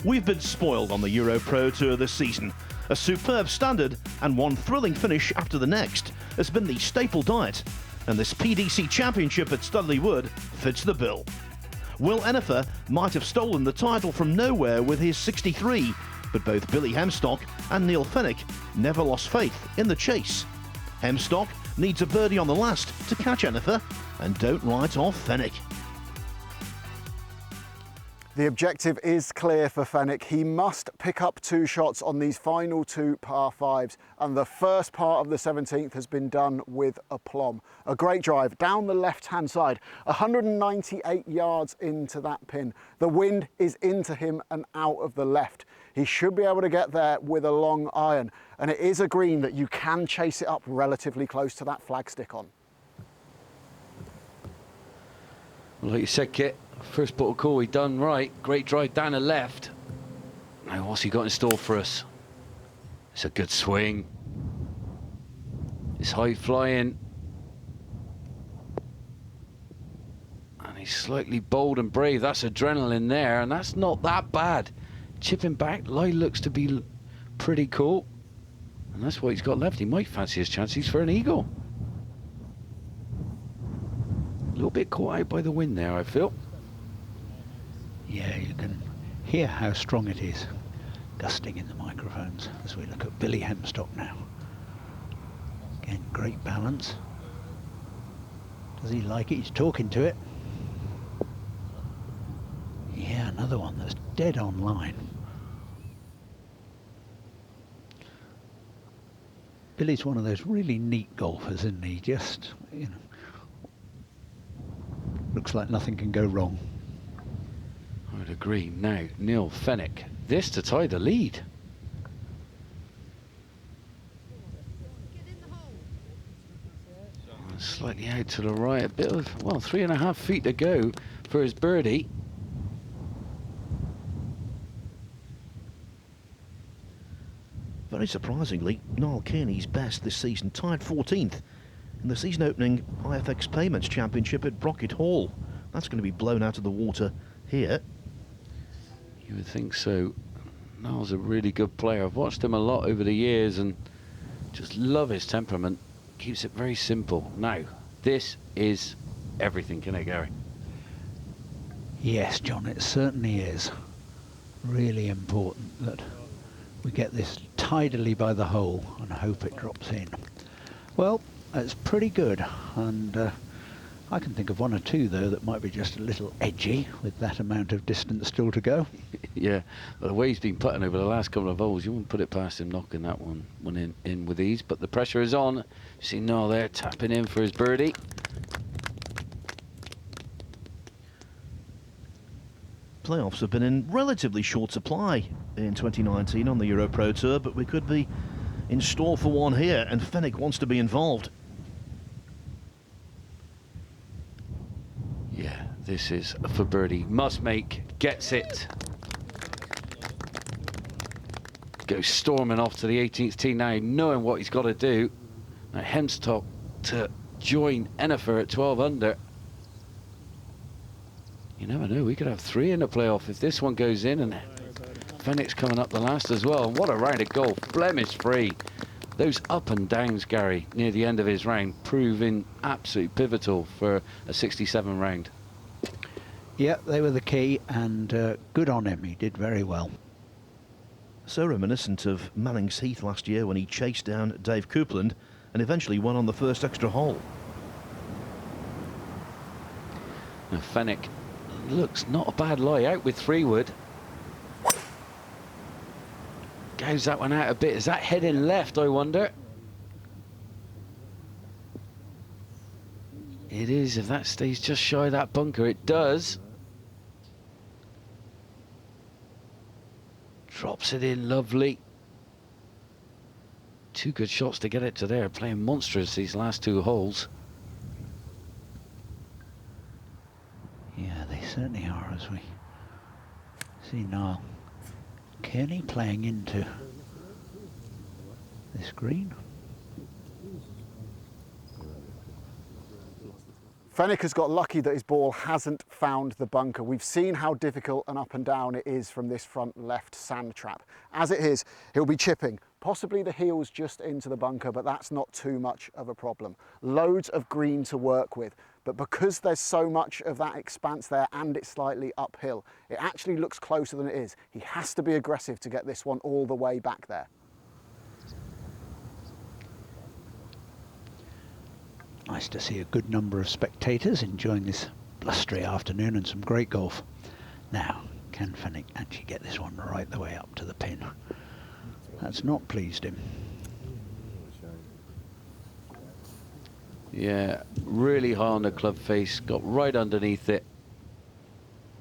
We've been spoiled on the EuroPro Tour this season. A superb standard and one thrilling finish after the next has been the staple diet, and this PDC Championship at Studley Wood fits the bill. Will Enifer might have stolen the title from nowhere with his 63, but both Billy Hemstock and Neil Fenwick never lost faith in the chase. Hemstock needs a birdie on the last to catch Enifer, and don't write off Fenwick. The objective is clear for Fenwick. He must pick up 2 shots on these final 2 par 5s, and the first part of the 17th has been done with aplomb. A great drive down the left-hand side, 198 yards into that pin. The wind is into him and out of the left. He should be able to get there with a long iron. And it is a green that you can chase it up relatively close to that flagstick on. Well, like you said, Kit, first bottle call he done right. Great drive down the left. Now what's he got in store for us? It's a good swing. It's high flying. And he's slightly bold and brave. That's adrenaline there, and that's not that bad. Chipping back, lie looks to be pretty cool. And that's what he's got left. He might fancy his chances for an eagle. A little bit caught out by the wind there, I feel. Yeah, you can hear how strong it is, gusting in the microphones as we look at Billy Hemstock now. Again, great balance. Does he like it? He's talking to it. Yeah, another one that's dead on line. Billy's one of those really neat golfers, isn't he? Just, you know, looks like nothing can go wrong. I would agree. Now, Neil Fenwick, this to tie the lead. Slightly out to the right, a bit of, well, 3.5 feet to go for his birdie. Very surprisingly, Niall Kearney's best this season, tied 14th in the season opening IFX Payments Championship at Brockett Hall. That's going to be blown out of the water here. You would think so. Niall's a really good player. I've watched him a lot over the years and just love his temperament. Keeps it very simple. Now, this is everything, isn't it, Gary? Yes, John, it certainly is. Really important that we get this tidily by the hole and hope it drops in. Well, it's pretty good, and I can think of one or two, though, that might be just a little edgy with that amount of distance still to go. Yeah, but the way he's been putting over the last couple of holes, you wouldn't put it past him knocking that one in with ease. But the pressure is on. You see Noel there tapping in for his birdie. Playoffs have been in relatively short supply in 2019 on the EuroPro Tour, but we could be in store for one here, and Fenwick wants to be involved. Yeah, this is for birdie. Must make, gets it. Goes storming off to the 18th tee now, knowing what he's got to do. Now Hemstock to join Ennifer at 12 under. You never know, we could have 3 in the playoff if this one goes in, and Fenwick's coming up the last as well. And what a round of golf, blemish free. Those up and downs, Gary, near the end of his round, proving absolutely pivotal for a 67 round. Yeah, they were the key, and good on him. He did very well. So reminiscent of Manning's Heath last year when he chased down Dave Coupland and eventually won on the first extra hole. Now Fenwick looks not a bad lie out with 3-wood. Goes that one out a bit. Is that heading left, I wonder? It is, if that stays just shy of that bunker. It does. Drops it in lovely. 2 good shots to get it to there. Playing monstrous these last 2 holes. Yeah, they certainly are, as we see Niall Kearney playing into this green. Fenwick has got lucky that his ball hasn't found the bunker. We've seen how difficult and up and down it is from this front left sand trap. As it is, he'll be chipping, possibly the heels just into the bunker, but that's not too much of a problem. Loads of green to work with, but because there's so much of that expanse there and it's slightly uphill, it actually looks closer than it is. He has to be aggressive to get this one all the way back there. Nice to see a good number of spectators enjoying this blustery afternoon and some great golf. Now, can Fenwick actually get this one right the way up to the pin? That's not pleased him. Yeah, really high on the club face, got right underneath it.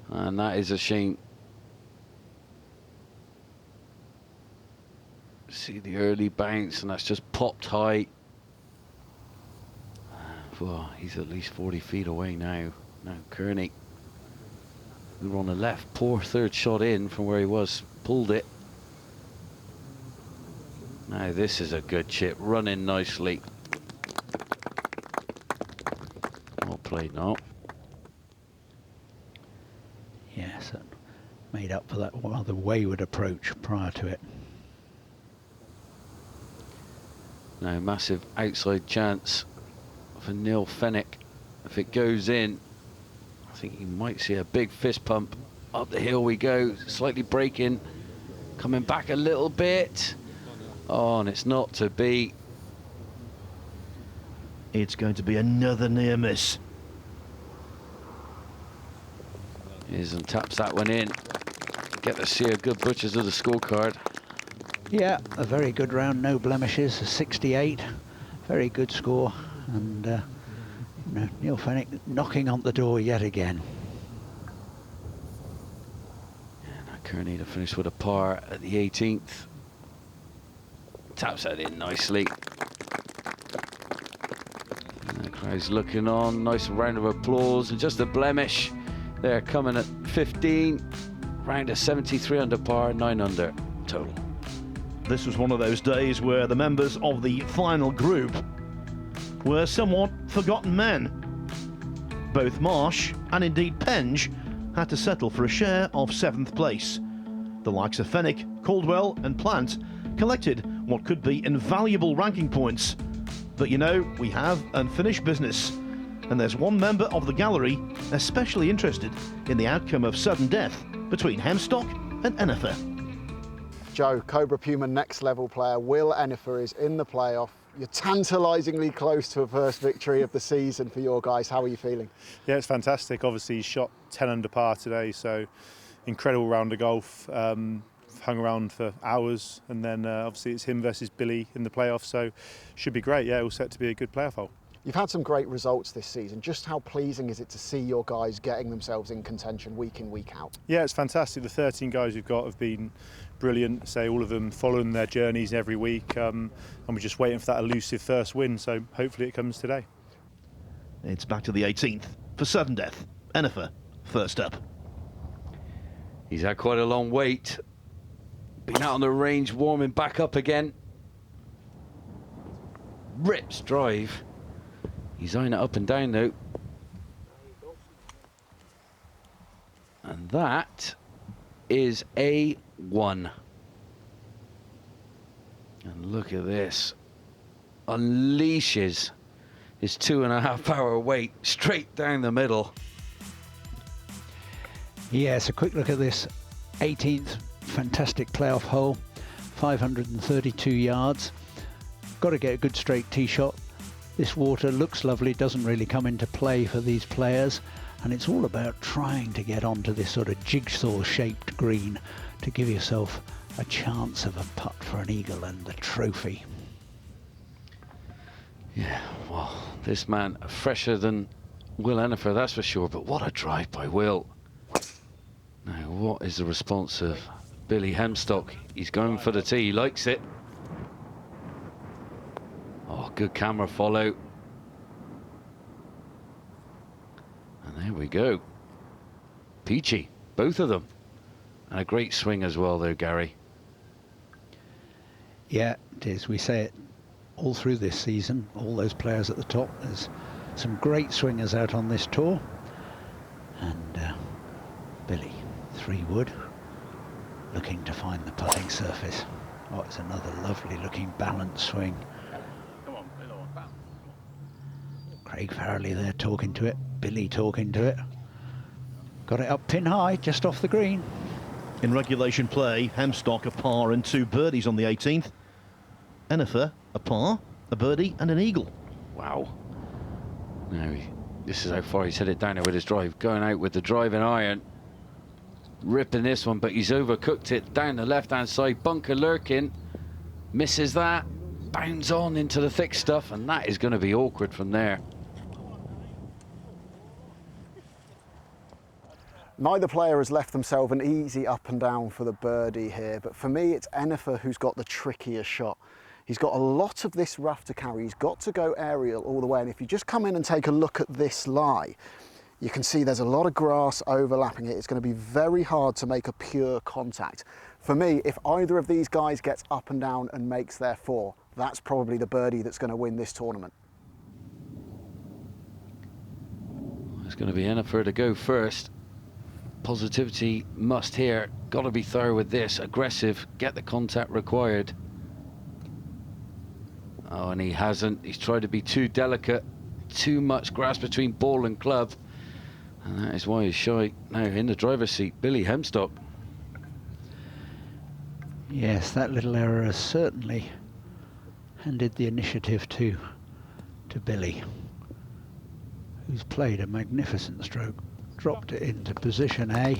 And that is a shame. See the early bounce, and that's just popped high. Well, he's at least 40 feet away now. Now Kearney, we were on the left, poor third shot in from where he was, pulled it. Now this is a good chip, running nicely. Well played now. Yes, it made up for that rather wayward approach prior to it. Now massive outside chance for Neil Fenwick. If it goes in, I think you might see a big fist pump. Up the hill we go, slightly braking, coming back a little bit. Oh, and it's not to be. It's going to be another near miss. Is and taps that one in. Get to see a good butchers of the scorecard. Yeah, a very good round, no blemishes, a 68. Very good score. And you know, Neil Fenwick knocking on the door yet again. And Kearney to finish with a par at the 18th. Taps that in nicely. And the crowd's looking on. Nice round of applause. And just a blemish. They're coming at 15. Round of 73 under par, 9 under total. This was one of those days where the members of the final group were somewhat forgotten men. Both Marsh and indeed Penge had to settle for a share of 7th place. The likes of Fenwick, Caldwell and Plant collected what could be invaluable ranking points. But you know, we have unfinished business. And there's one member of the gallery especially interested in the outcome of sudden death between Hemstock and Enifer. Joe, Cobra Puma next level player Will Enifer is in the playoff. You're tantalisingly close to a first victory of the season for your guys. How are you feeling? Yeah, it's fantastic. Obviously, he shot 10 under par today, so incredible round of golf. Hung around for hours, and then obviously it's him versus Billy in the playoff, so should be great. Yeah, all set to be a good playoff hole. You've had some great results this season. Just how pleasing is it to see your guys getting themselves in contention week in, week out? Yeah, it's fantastic. The 13 guys we've got have been brilliant. Say all of them following their journeys every week, and we're just waiting for that elusive first win. So hopefully it comes today. It's back to the 18th for sudden death. Enifer first up. He's had quite a long wait. Been out on the range, warming back up again. Rips drive. He's eyeing it up and down though. And that is a 1. And look at this. Unleashes his 2.5 hour wait straight down the middle. Yes, a quick look at this 18th fantastic playoff hole, 532 yards. Got to get a good straight tee shot. This water looks lovely, doesn't really come into play for these players, and it's all about trying to get onto this sort of jigsaw shaped green to give yourself a chance of a putt for an eagle and the trophy. Yeah, well, this man fresher than Will Enifer, that's for sure, but what a drive by Will. Now, what is the response of Billy Hemstock? He's going for the tee, he likes it. Oh, good camera follow. And there we go. Peachy, both of them. And a great swing as well though, Gary. Yeah, it is. We say it all through this season, all those players at the top. There's some great swingers out on this tour. And Billy, 3 wood, looking to find the putting surface. Oh, it's another lovely looking balanced swing. Craig Farrelly there talking to it, Billy talking to it. Got it up pin high, just off the green. In regulation play, Hemstock a par and 2 birdies on the 18th. Enifer a par, a birdie and an eagle. Wow. Now, this is how far he's hit it down there with his drive. Going out with the driving iron. Ripping this one, but he's overcooked it down the left-hand side. Bunker lurking. Misses that. Bounds on into the thick stuff, and that is going to be awkward from there. Neither player has left themselves an easy up and down for the birdie here, but for me it's Enifer who's got the trickier shot. He's got a lot of this rough to carry. He's got to go aerial all the way, and if you just come in and take a look at this lie, you can see there's a lot of grass overlapping it. It's going to be very hard to make a pure contact. For me, if either of these guys gets up and down and makes their 4, that's probably the birdie that's going to win this tournament. It's going to be Enifer to go first. Positivity must here. Got to be thorough with this. Aggressive. Get the contact required. Oh, and he hasn't. He's tried to be too delicate. Too much grass between ball and club. And that is why he's shy. Now in the driver's seat, Billy Hemstock. Yes, that little error has certainly handed the initiative to Billy, who's played a magnificent stroke, dropped it into position A,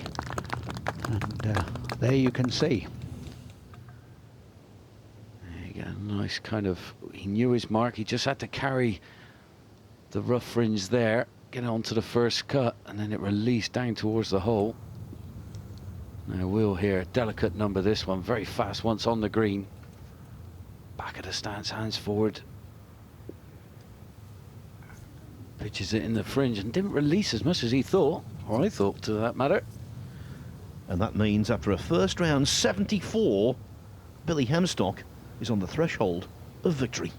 and there you can see. There you go, nice kind of, he knew his mark, he just had to carry the rough fringe there, get onto the first cut, and then it released down towards the hole. Now Will here, delicate number this one, very fast once on the green. Back of the stance, hands forward. Pitches it in the fringe and didn't release as much as he thought, or I thought to that matter. And that means after a first round 74, Billy Hemstock is on the threshold of victory.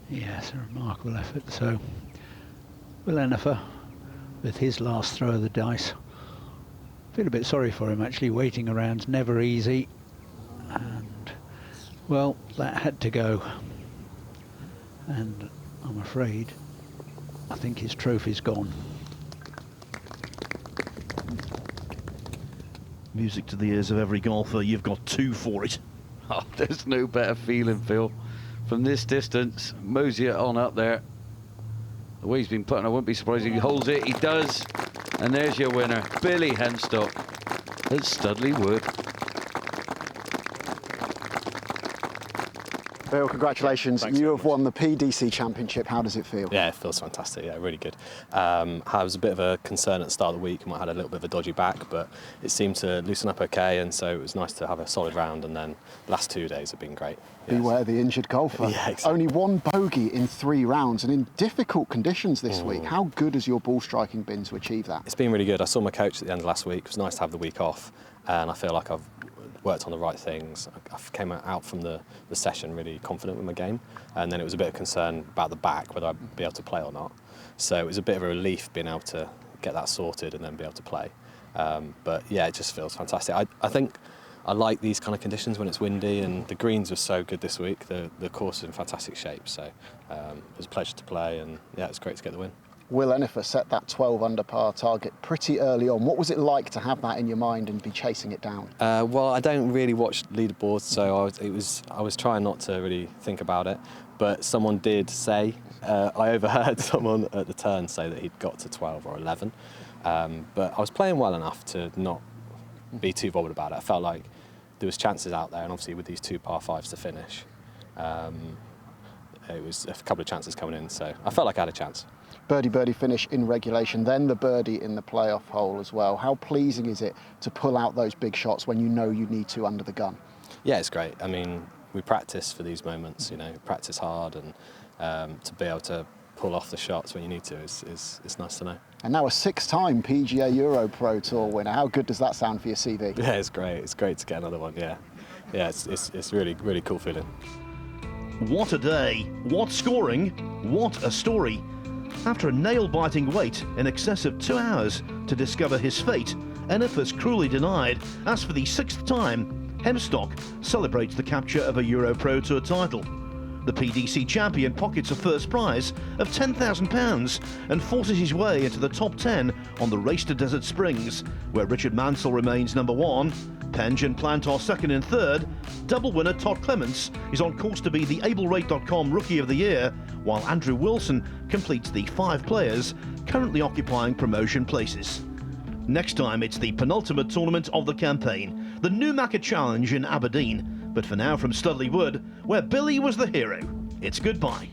Yes, a remarkable effort. So Will Enifer, with his last throw of the dice, feel a bit sorry for him actually. Waiting around's never easy, and well, that had to go, and I'm afraid I think his trophy's gone. Music to the ears of every golfer, you've got 2 for it. Oh, there's no better feeling, Phil. From this distance, mosey it on up there. The way he's been putting, I wouldn't be surprised if he holds it. He does. And there's your winner, Billy Hemstock at Studley Wood. Bill, congratulations. Thanks You very have much. won the PDC Championship. How does it feel? Yeah, it feels fantastic. Yeah, really good. I was a bit of a concern at the start of the week. I might have had a little bit of a dodgy back, but it seemed to loosen up okay, and so it was nice to have a solid round. And then the last 2 days have been great. Yes. Beware the injured golfer. Yeah, exactly. Only 1 bogey in 3 rounds and in difficult conditions this week. How good has your ball striking been to achieve that? It's been really good. I saw my coach at the end of last week. It was nice to have the week off, and I feel like I've worked on the right things. I came out from the session really confident with my game, and then it was a bit of concern about the back, whether I'd be able to play or not. So it was a bit of a relief being able to get that sorted and then be able to play. But yeah, it just feels fantastic. I think I like these kind of conditions when it's windy, and the greens were so good this week. The course is in fantastic shape, so it was a pleasure to play, and yeah, it was great to get the win. Will Enifer set that 12 under par target pretty early on. What was it like to have that in your mind and be chasing it down? Well, I don't really watch leaderboards, so I was trying not to really think about it. But someone did say, I overheard someone at the turn say that he'd got to 12 or 11. But I was playing well enough to not be too bothered about it. I felt like there was chances out there, and obviously with these 2 par 5s to finish, it was a couple of chances coming in, so I felt like I had a chance. Birdie finish in regulation, then the birdie in the playoff hole as well. How pleasing is it to pull out those big shots when you know you need to under the gun? Yeah, it's great. I mean, we practice for these moments, you know, practice hard, and to be able to pull off the shots when you need to is nice to know. And now a 6-time PGA EuroPro Tour winner. How good does that sound for your CV? Yeah, it's great. It's great to get another one, yeah. Yeah, it's really, really cool feeling. What a day, what scoring, what a story. After a nail-biting wait in excess of 2 hours to discover his fate, Enifer's cruelly denied, as for the 6th time, Hemstock celebrates the capture of a EuroPro Tour title. The PDC champion pockets a first prize of £10,000 and forces his way into the top 10 on the race to Desert Springs, where Richard Mansell remains number 1, Penge and Plantar second and third. Double winner Todd Clements is on course to be the AbleRate.com Rookie of the Year, while Andrew Wilson completes the 5 players currently occupying promotion places. Next time it's the penultimate tournament of the campaign, the Newmarket Challenge in Aberdeen. But for now, from Studley Wood, where Billy was the hero, it's goodbye.